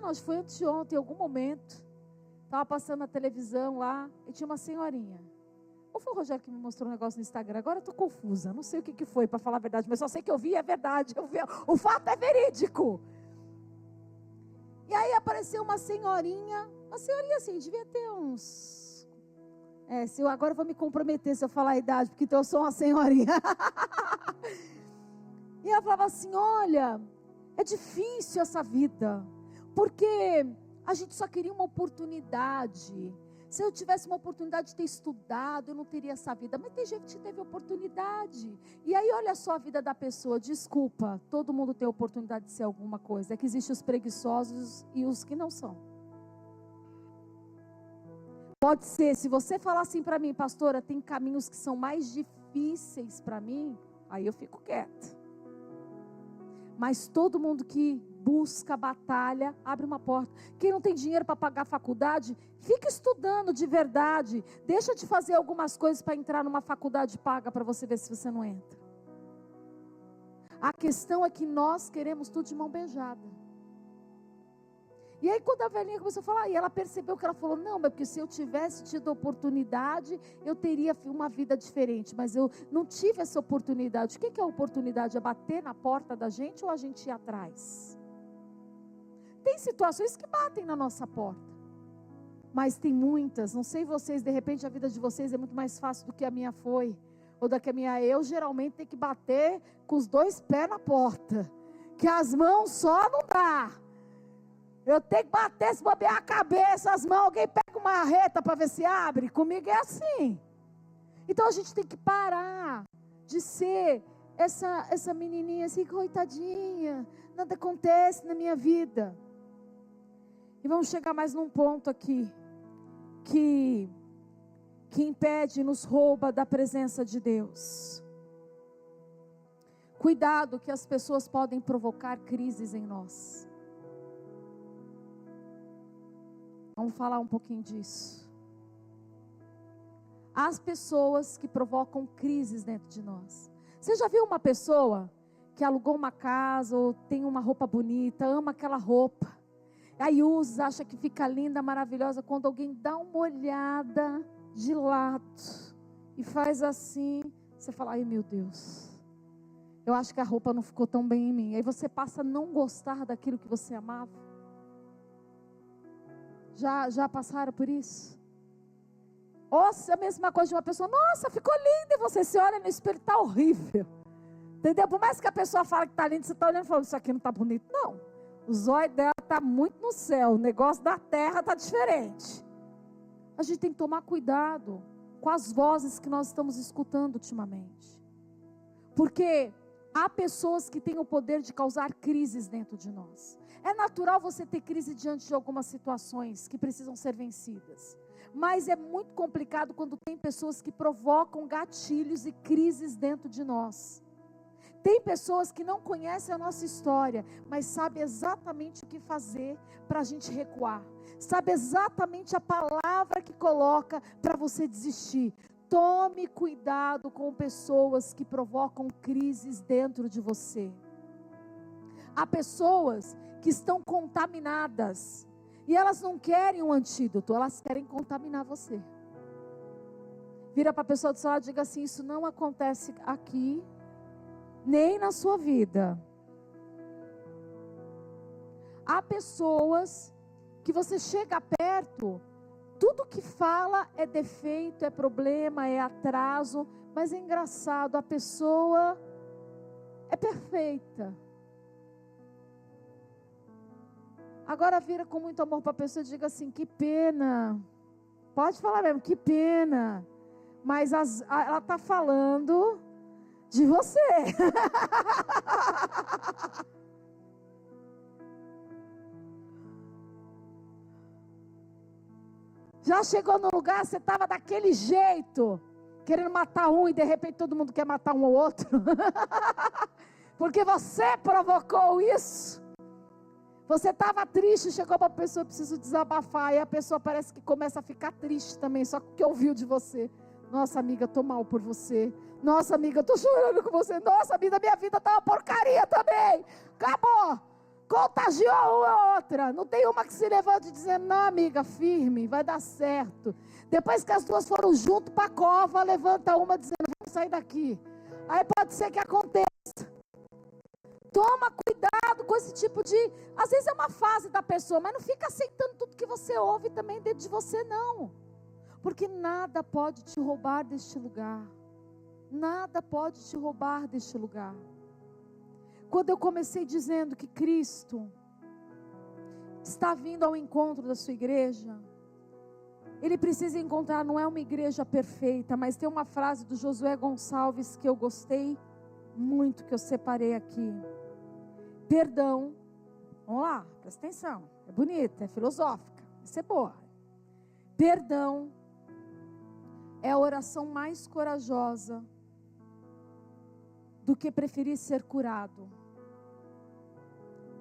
não, foi anteontem, em algum momento, estava passando na televisão lá, e tinha uma senhorinha. Ou foi o Rogério que me mostrou um negócio no Instagram? Agora eu estou confusa, não sei o que foi, para falar a verdade, mas só sei que eu vi, é verdade, o fato é verídico. E aí apareceu uma senhorinha assim, devia ter uns... agora eu vou me comprometer se eu falar a idade, porque então eu sou uma senhorinha. E ela falava assim: olha, é difícil essa vida, porque a gente só queria uma oportunidade. Se eu tivesse uma oportunidade de ter estudado, eu não teria essa vida. Mas tem gente que teve oportunidade. E aí olha só a vida da pessoa. Desculpa, todo mundo tem oportunidade de ser alguma coisa. É que existem os preguiçosos e os que não são. Pode ser, se você falar assim para mim: pastora, tem caminhos que são mais difíceis para mim, aí eu fico quieta. Mas todo mundo que busca, batalha, abre uma porta. Quem não tem dinheiro para pagar a faculdade, fica estudando de verdade. Deixa de fazer algumas coisas para entrar numa faculdade paga, para você ver se você não entra. A questão é que nós queremos tudo de mão beijada. E aí quando a velhinha começou a falar, e ela percebeu que ela falou: não, mas porque se eu tivesse tido oportunidade, eu teria uma vida diferente, mas eu não tive essa oportunidade. O que é a oportunidade? É bater na porta da gente ou a gente ir atrás? Tem situações que batem na nossa porta, mas tem muitas, não sei vocês, de repente a vida de vocês é muito mais fácil do que a minha foi, ou da que a minha. Eu geralmente tenho que bater com os 2 pés na porta, que as mãos só não dá. Eu tenho que bater, se bobear a cabeça, as mãos, alguém pega uma reta para ver se abre. Comigo é assim. Então a gente tem que parar de ser essa menininha assim, coitadinha, nada acontece na minha vida. E vamos chegar mais num ponto aqui, que impede, nos rouba da presença de Deus. Cuidado, que as pessoas podem provocar crises em nós. Vamos falar um pouquinho disso. As pessoas que provocam crises dentro de nós. Você já viu uma pessoa que alugou uma casa ou tem uma roupa bonita, ama aquela roupa, aí usa, acha que fica linda, maravilhosa, quando alguém dá uma olhada de lado e faz assim, você fala: ai meu Deus, eu acho que a roupa não ficou tão bem em mim. Aí você passa a não gostar daquilo que você amava. Já passaram por isso? Ou se a mesma coisa de uma pessoa: nossa, ficou linda, e você se olha no espelho, está horrível. Entendeu? Por mais que a pessoa fale que está linda, você está olhando e falando: isso aqui não está bonito. Não, os olhos dela estão muito no céu, o negócio da terra está diferente. A gente tem que tomar cuidado com as vozes que nós estamos escutando ultimamente. Porque há pessoas que têm o poder de causar crises dentro de nós. É natural você ter crise diante de algumas situações que precisam ser vencidas. Mas é muito complicado quando tem pessoas que provocam gatilhos e crises dentro de nós. Tem pessoas que não conhecem a nossa história, mas sabem exatamente o que fazer para a gente recuar. Sabe exatamente a palavra que coloca para você desistir. Tome cuidado com pessoas que provocam crises dentro de você. Há pessoas que estão contaminadas e elas não querem um antídoto, elas querem contaminar você. Vira para a pessoa do seu lado e diga assim: isso não acontece aqui, nem na sua vida. Há pessoas que você chega perto, tudo que fala é defeito, é problema, é atraso, mas é engraçado, a pessoa é perfeita. Agora vira com muito amor para a pessoa e diga assim: que pena, pode falar mesmo, que pena, mas ela está falando de você. Já chegou no lugar, você estava daquele jeito, querendo matar um e de repente todo mundo quer matar um ou outro. Porque você provocou isso. Você estava triste, chegou para a pessoa: preciso desabafar. E a pessoa parece que começa a ficar triste também, só que ouviu de você: nossa amiga, estou mal por você. Nossa amiga, estou chorando com você. Nossa amiga, minha vida está uma porcaria também. Acabou. Contagiou uma ou outra. Não tem uma que se levante dizendo: não amiga, firme, vai dar certo. Depois que as duas foram junto para a cova, levanta uma dizendo: vamos sair daqui. Aí pode ser que aconteça. Toma cuidado com esse tipo de... Às vezes é uma fase da pessoa, mas não fica aceitando tudo que você ouve também dentro de você, não. Porque nada pode te roubar deste lugar. Nada pode te roubar deste lugar. Quando eu comecei dizendo que Cristo está vindo ao encontro da sua igreja, Ele precisa encontrar, não é uma igreja perfeita, mas tem uma frase do Josué Gonçalves que eu gostei muito, que eu separei aqui. Perdão, vamos lá, presta atenção, é bonita, é filosófica, vai ser boa. Perdão é a oração mais corajosa do que preferir ser curado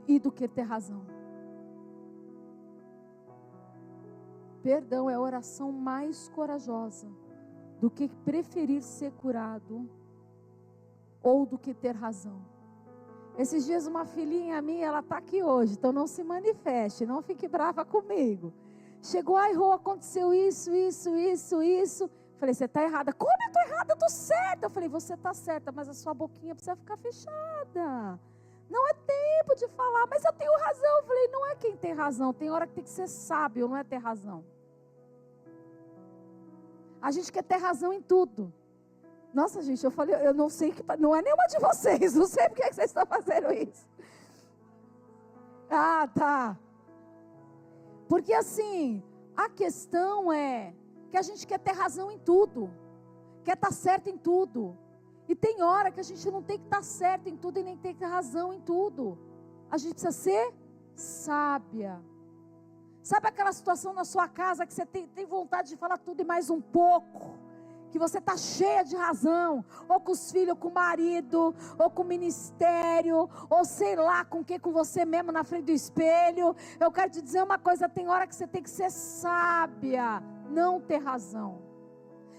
e do que ter razão. Perdão é a oração mais corajosa do que preferir ser curado ou do que ter razão. Esses dias uma filhinha minha, ela está aqui hoje, então não se manifeste, não fique brava comigo. Chegou, ai Rô, aconteceu isso. Falei: você está errada. Como eu estou errada? Eu estou certa. Eu falei: você está certa, mas a sua boquinha precisa ficar fechada. Não é tempo de falar, mas eu tenho razão. Eu falei: não é quem tem razão, tem hora que tem que ser sábio, não é ter razão. A gente quer ter razão em tudo. Nossa, gente, eu falei, eu não sei, não é nenhuma de vocês, não sei porque vocês estão fazendo isso. Ah, tá. Porque assim, a questão é que a gente quer ter razão em tudo, quer estar certo em tudo. E tem hora que a gente não tem que estar certo em tudo e nem tem que ter razão em tudo. A gente precisa ser sábia. Sabe aquela situação na sua casa que você tem vontade de falar tudo e mais um pouco? Que você está cheia de razão, ou com os filhos, ou com o marido, ou com o ministério, ou sei lá com que, com você mesmo na frente do espelho. Eu quero te dizer uma coisa: tem hora que você tem que ser sábia, não ter razão.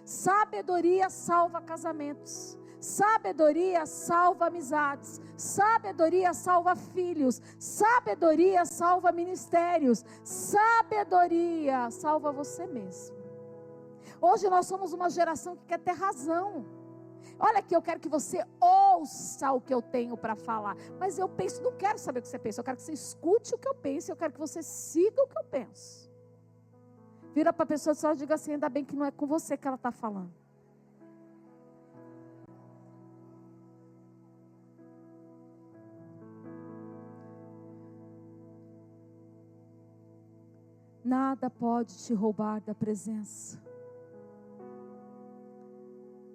Sabedoria salva casamentos, sabedoria salva amizades, sabedoria salva filhos, sabedoria salva ministérios, sabedoria salva você mesmo. Hoje nós somos uma geração que quer ter razão. Olha aqui, eu quero que você ouça o que eu tenho para falar. Mas eu penso, não quero saber o que você pensa. Eu quero que você escute o que eu penso. Eu quero que você siga o que eu penso. Vira para a pessoa e diga assim: ainda bem que não é com você que ela está falando. Nada pode te roubar da presença.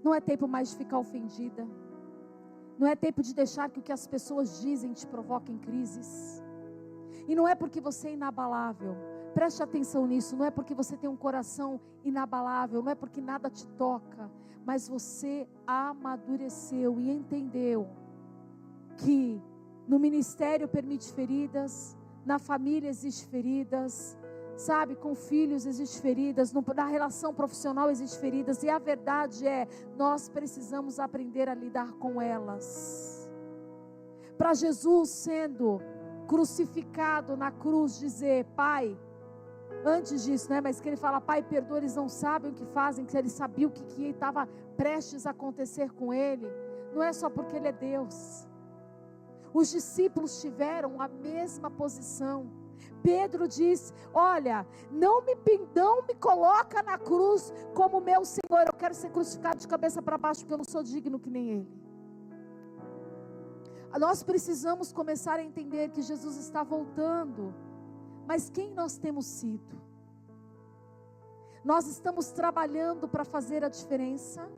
Não é tempo mais de ficar ofendida. Não é tempo de deixar que o que as pessoas dizem te provoquem crises. E não é porque você é inabalável. Preste atenção nisso. Não é porque você tem um coração inabalável. Não é porque nada te toca. Mas você amadureceu e entendeu que no ministério permite feridas, na família existe feridas, sabe, com filhos existe feridas, na relação profissional existe feridas, e a verdade é, nós precisamos aprender a lidar com elas. Para Jesus sendo crucificado na cruz dizer, Pai, antes disso, mas que ele fala, Pai, perdoa, eles não sabem o que fazem, que ele sabia o que estava prestes a acontecer com ele, não é só porque ele é Deus. Os discípulos tiveram a mesma posição. Pedro disse, olha, não me coloca na cruz como meu Senhor, eu quero ser crucificado de cabeça para baixo, porque eu não sou digno que nem ele. Nós precisamos começar a entender que Jesus está voltando, mas quem nós temos sido? Nós estamos trabalhando para fazer a diferença?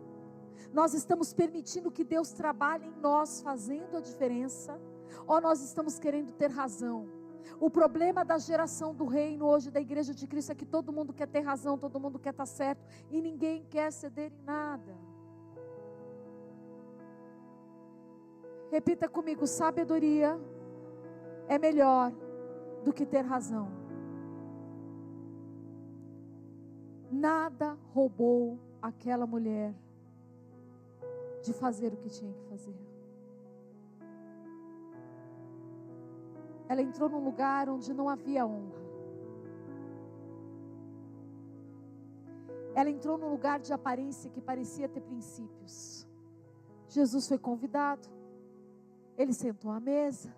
Nós estamos permitindo que Deus trabalhe em nós, fazendo a diferença? Ou nós estamos querendo ter razão? O problema da geração do reino hoje, da igreja de Cristo, é que todo mundo quer ter razão, todo mundo quer estar certo, e ninguém quer ceder em nada. Repita comigo, sabedoria é melhor do que ter razão. Nada roubou aquela mulher de fazer o que tinha que fazer. Ela entrou num lugar onde não havia honra. Ela entrou num lugar de aparência que parecia ter princípios. Jesus foi convidado. Ele sentou à mesa.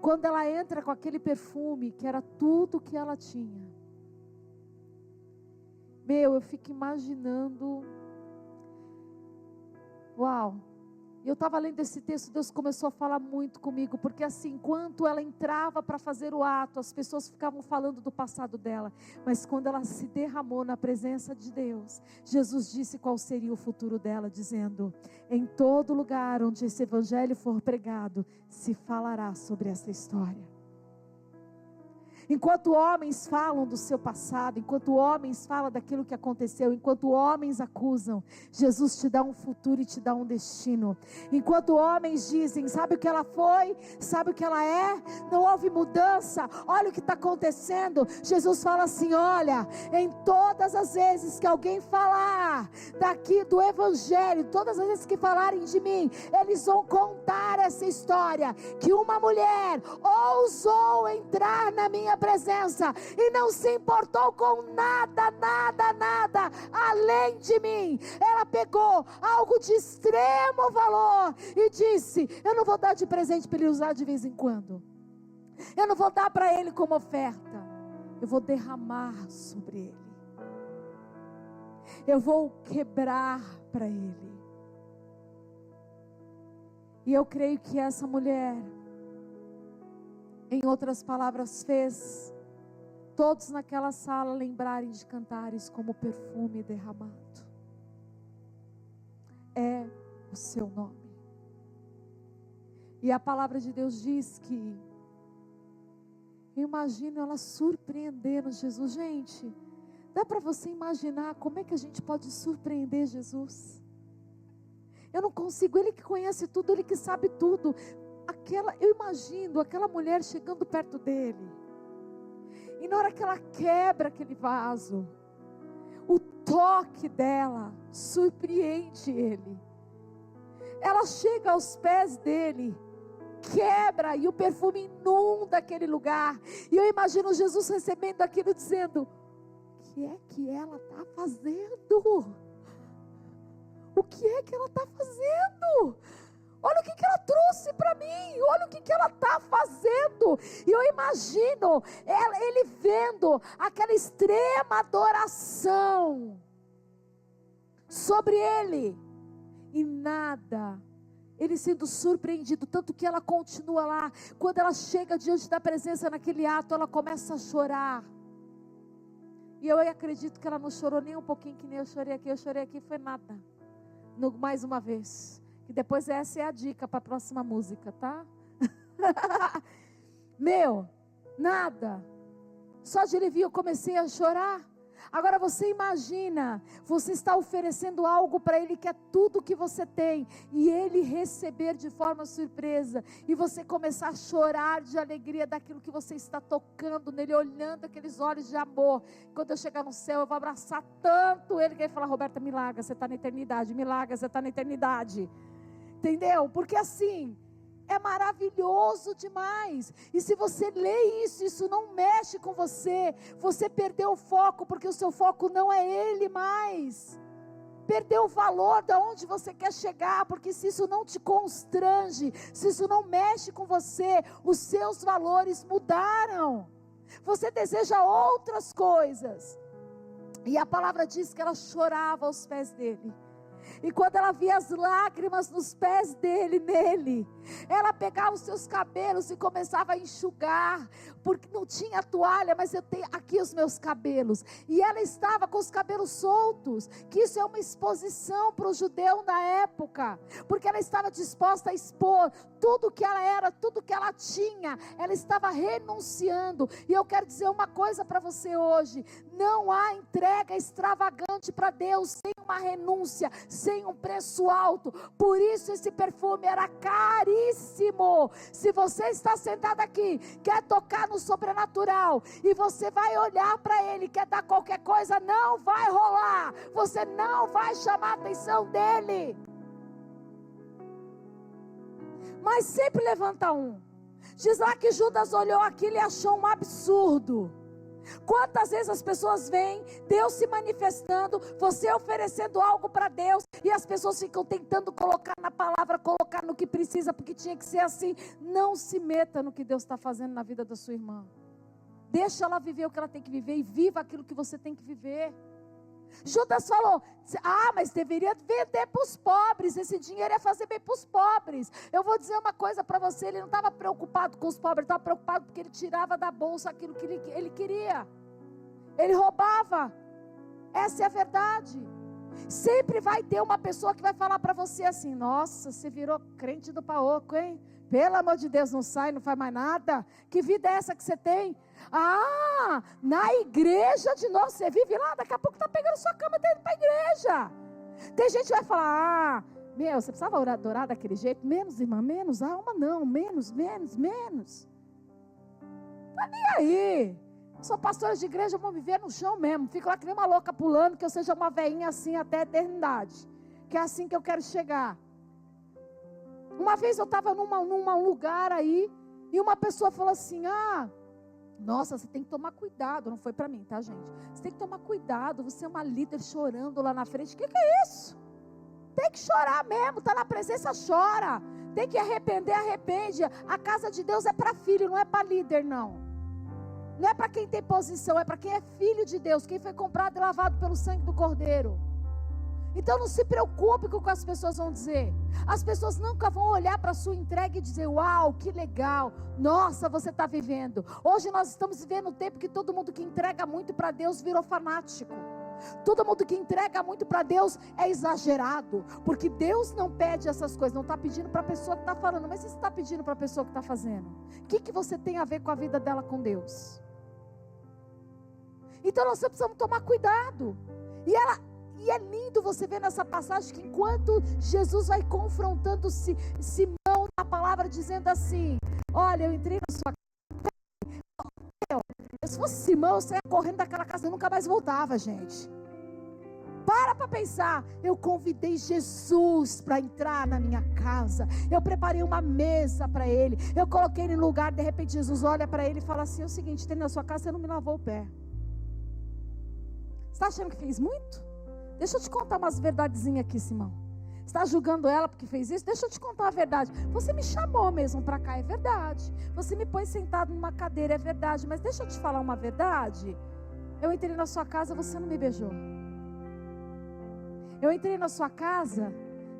Quando ela entra com aquele perfume, que era tudo que ela tinha. Eu fico imaginando. Uau! Eu estava lendo esse texto, Deus começou a falar muito comigo, porque assim, enquanto ela entrava para fazer o ato, as pessoas ficavam falando do passado dela, mas quando ela se derramou na presença de Deus, Jesus disse qual seria o futuro dela, dizendo, em todo lugar onde esse evangelho for pregado, se falará sobre essa história. Enquanto homens falam do seu passado, enquanto homens falam daquilo que aconteceu, enquanto homens acusam, Jesus te dá um futuro e te dá um destino. Enquanto homens dizem, sabe o que ela foi? Sabe o que ela é? Não houve mudança, olha o que está acontecendo. Jesus fala assim, olha, em todas as vezes que alguém falar daqui do evangelho, todas as vezes que falarem de mim, eles vão contar essa história, que uma mulher ousou entrar na minha presença e não se importou com nada além de mim. Ela pegou algo de extremo valor e disse, eu não vou dar de presente para ele usar de vez em quando, eu não vou dar para ele como oferta, eu vou derramar sobre ele, eu vou quebrar para ele. E eu creio que essa mulher, em outras palavras, fez todos naquela sala lembrarem de cantares como perfume derramado. É o seu nome. E a palavra de Deus diz que, eu imagino ela surpreendendo Jesus. Gente, dá para você imaginar como é que a gente pode surpreender Jesus? Eu não consigo, Ele que conhece tudo, Ele que sabe tudo. Eu imagino aquela mulher chegando perto dele, e na hora que ela quebra aquele vaso, o toque dela surpreende ele. Ela chega aos pés dele, quebra, e o perfume inunda aquele lugar. E eu imagino Jesus recebendo aquilo, dizendo, o que é que ela está fazendo? O que é que ela está fazendo? Olha o que ela trouxe para mim, olha o que ela está fazendo. E eu imagino ele vendo aquela extrema adoração sobre ele, e nada, ele sendo surpreendido, tanto que ela continua lá. Quando ela chega diante da presença naquele ato, ela começa a chorar. E eu acredito que ela não chorou nem um pouquinho, que nem eu chorei aqui foi nada, mais uma vez. E depois essa é a dica para a próxima música, tá? Nada. Só de ele vir eu comecei a chorar. Agora você imagina, você está oferecendo algo para Ele que é tudo que você tem, e Ele receber de forma surpresa, e você começar a chorar de alegria daquilo que você está tocando nele, olhando aqueles olhos de amor. Quando eu chegar no céu, eu vou abraçar tanto Ele, que Ele falar: Roberta, me larga, você está na eternidade, me larga, você está na eternidade. Entendeu? Porque assim, é maravilhoso demais. E se você lê isso, isso não mexe com você. Você perdeu o foco, porque o seu foco não é Ele mais. Perdeu o valor de onde você quer chegar, porque se isso não te constrange, se isso não mexe com você, os seus valores mudaram. Você deseja outras coisas. E a palavra diz que ela chorava aos pés dele. E quando ela via as lágrimas nos pés dele, nele, ela pegava os seus cabelos e começava a enxugar, porque não tinha toalha, mas eu tenho aqui os meus cabelos. E ela estava com os cabelos soltos, que isso é uma exposição para o judeu na época, porque ela estava disposta a expor tudo que ela era, tudo que ela tinha, ela estava renunciando. E eu quero dizer uma coisa para você hoje: não há entrega extravagante para Deus sem uma renúncia, sem um preço alto. Por isso esse perfume era caríssimo. Se você está sentado aqui, quer tocar no sobrenatural, e você vai olhar para Ele, quer dar qualquer coisa, não vai rolar. Você não vai chamar a atenção dEle. Mas sempre levanta um. Diz lá que Judas olhou aquilo e achou um absurdo. Quantas vezes as pessoas veem Deus se manifestando, você oferecendo algo para Deus, e as pessoas ficam tentando colocar na palavra, colocar no que precisa, porque tinha que ser assim. Não se meta no que Deus está fazendo na vida da sua irmã. Deixa ela viver o que ela tem que viver, e viva aquilo que você tem que viver. Judas falou: mas deveria vender para os pobres, esse dinheiro ia fazer bem para os pobres. Eu vou dizer uma coisa para você: ele não estava preocupado com os pobres, ele estava preocupado porque ele tirava da bolsa aquilo que ele queria, ele roubava. Essa é a verdade. Sempre vai ter uma pessoa que vai falar para você assim: nossa, você virou crente do paoco, hein? Pelo amor de Deus, não sai, não faz mais nada. Que vida é essa que você tem? Na igreja de novo, você vive lá, daqui a pouco está pegando sua cama e está indo para a igreja. Tem gente que vai falar: você precisava adorar daquele jeito? Menos, irmã, menos, alma não, menos. Tá nem aí. Sou pastora de igreja, eu vou viver no chão mesmo. Fico lá que nem uma louca pulando, que eu seja uma veinha assim até a eternidade. Que é assim que eu quero chegar. Uma vez eu estava num lugar aí, e uma pessoa falou assim: nossa, você tem que tomar cuidado. Não foi para mim, tá, gente? Você tem que tomar cuidado, você é uma líder chorando lá na frente. O que é isso? Tem que chorar mesmo, está na presença, chora. Tem que arrepender, arrepende. A casa de Deus é para filho, não é para líder, não. Não é para quem tem posição, é para quem é filho de Deus, quem foi comprado e lavado pelo sangue do Cordeiro. Então não se preocupe com o que as pessoas vão dizer. As pessoas nunca vão olhar para a sua entrega e dizer: uau, que legal, nossa, você está vivendo. Hoje nós estamos vivendo um tempo que todo mundo que entrega muito para Deus virou fanático. Todo mundo que entrega muito para Deus é exagerado, porque Deus não pede essas coisas. Não está pedindo para a pessoa que está falando, mas você está pedindo para a pessoa que está fazendo. O que você tem a ver com a vida dela com Deus? Então nós precisamos tomar cuidado. E é lindo você ver nessa passagem que enquanto Jesus vai confrontando Simão na palavra, dizendo assim: olha, eu entrei na sua casa. Se fosse Simão, eu saia correndo daquela casa e nunca mais voltava, gente. Para pensar. Eu convidei Jesus para entrar na minha casa. Eu preparei uma mesa para ele. Eu coloquei ele em lugar. De repente Jesus olha para ele e fala assim: é o seguinte, tem na sua casa, você não me lavou o pé. Você está achando que fez muito? Deixa eu te contar umas verdadezinhas aqui, Simão. Você está julgando ela porque fez isso? Deixa eu te contar a verdade. Você me chamou mesmo para cá, é verdade. Você me põe sentado numa cadeira, é verdade. Mas deixa eu te falar uma verdade. Eu entrei na sua casa, você não me beijou. Eu entrei na sua casa,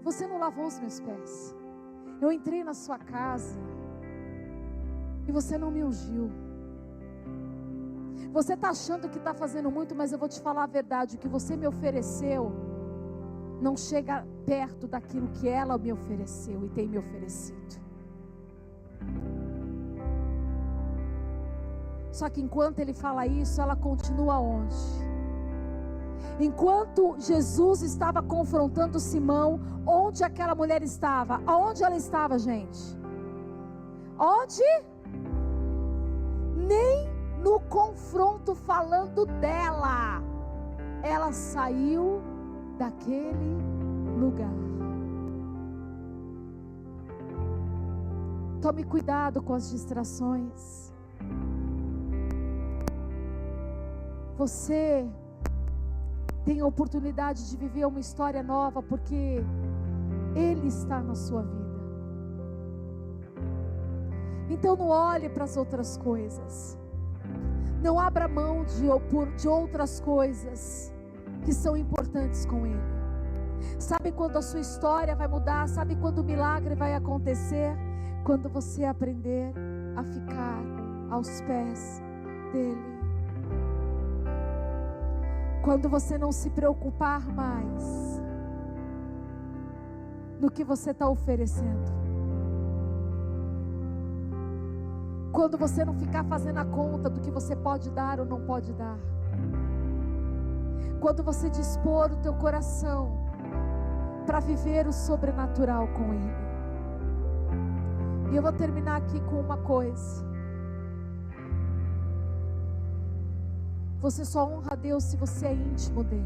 você não lavou os meus pés. Eu entrei na sua casa e você não me ungiu. Você está achando que está fazendo muito, mas eu vou te falar a verdade: o que você me ofereceu não chega perto daquilo que ela me ofereceu e tem me oferecido. Só que enquanto ele fala isso, ela continua onde? Enquanto Jesus estava confrontando Simão, onde aquela mulher estava? Aonde ela estava, gente? Onde? Nem no confronto falando dela, ela saiu daquele lugar. Tome cuidado com as distrações. Você tem a oportunidade de viver uma história nova, porque Ele está na sua vida. Então não olhe para as outras coisas. Não abra mão de outras coisas que são importantes com Ele. Sabe quando a sua história vai mudar? Sabe quando o milagre vai acontecer? Quando você aprender a ficar aos pés dEle. Quando você não se preocupar mais no que você está oferecendo. Quando você não ficar fazendo a conta do que você pode dar ou não pode dar. Quando você dispor o teu coração para viver o sobrenatural com Ele. E eu vou terminar aqui com uma coisa. Você só honra a Deus se você é íntimo dEle.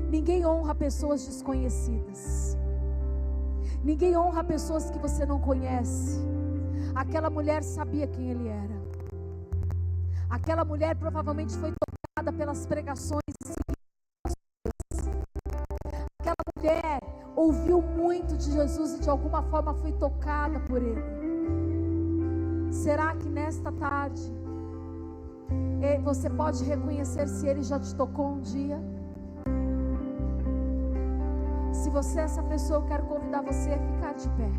Ninguém honra pessoas desconhecidas. Ninguém honra pessoas que você não conhece. Aquela mulher sabia quem Ele era. Aquela mulher provavelmente foi tocada pelas pregações. Aquela mulher ouviu muito de Jesus e de alguma forma foi tocada por Ele. Será que nesta tarde você pode reconhecer se Ele já te tocou um dia? Se você é essa pessoa, eu quero convidar você a ficar de pé.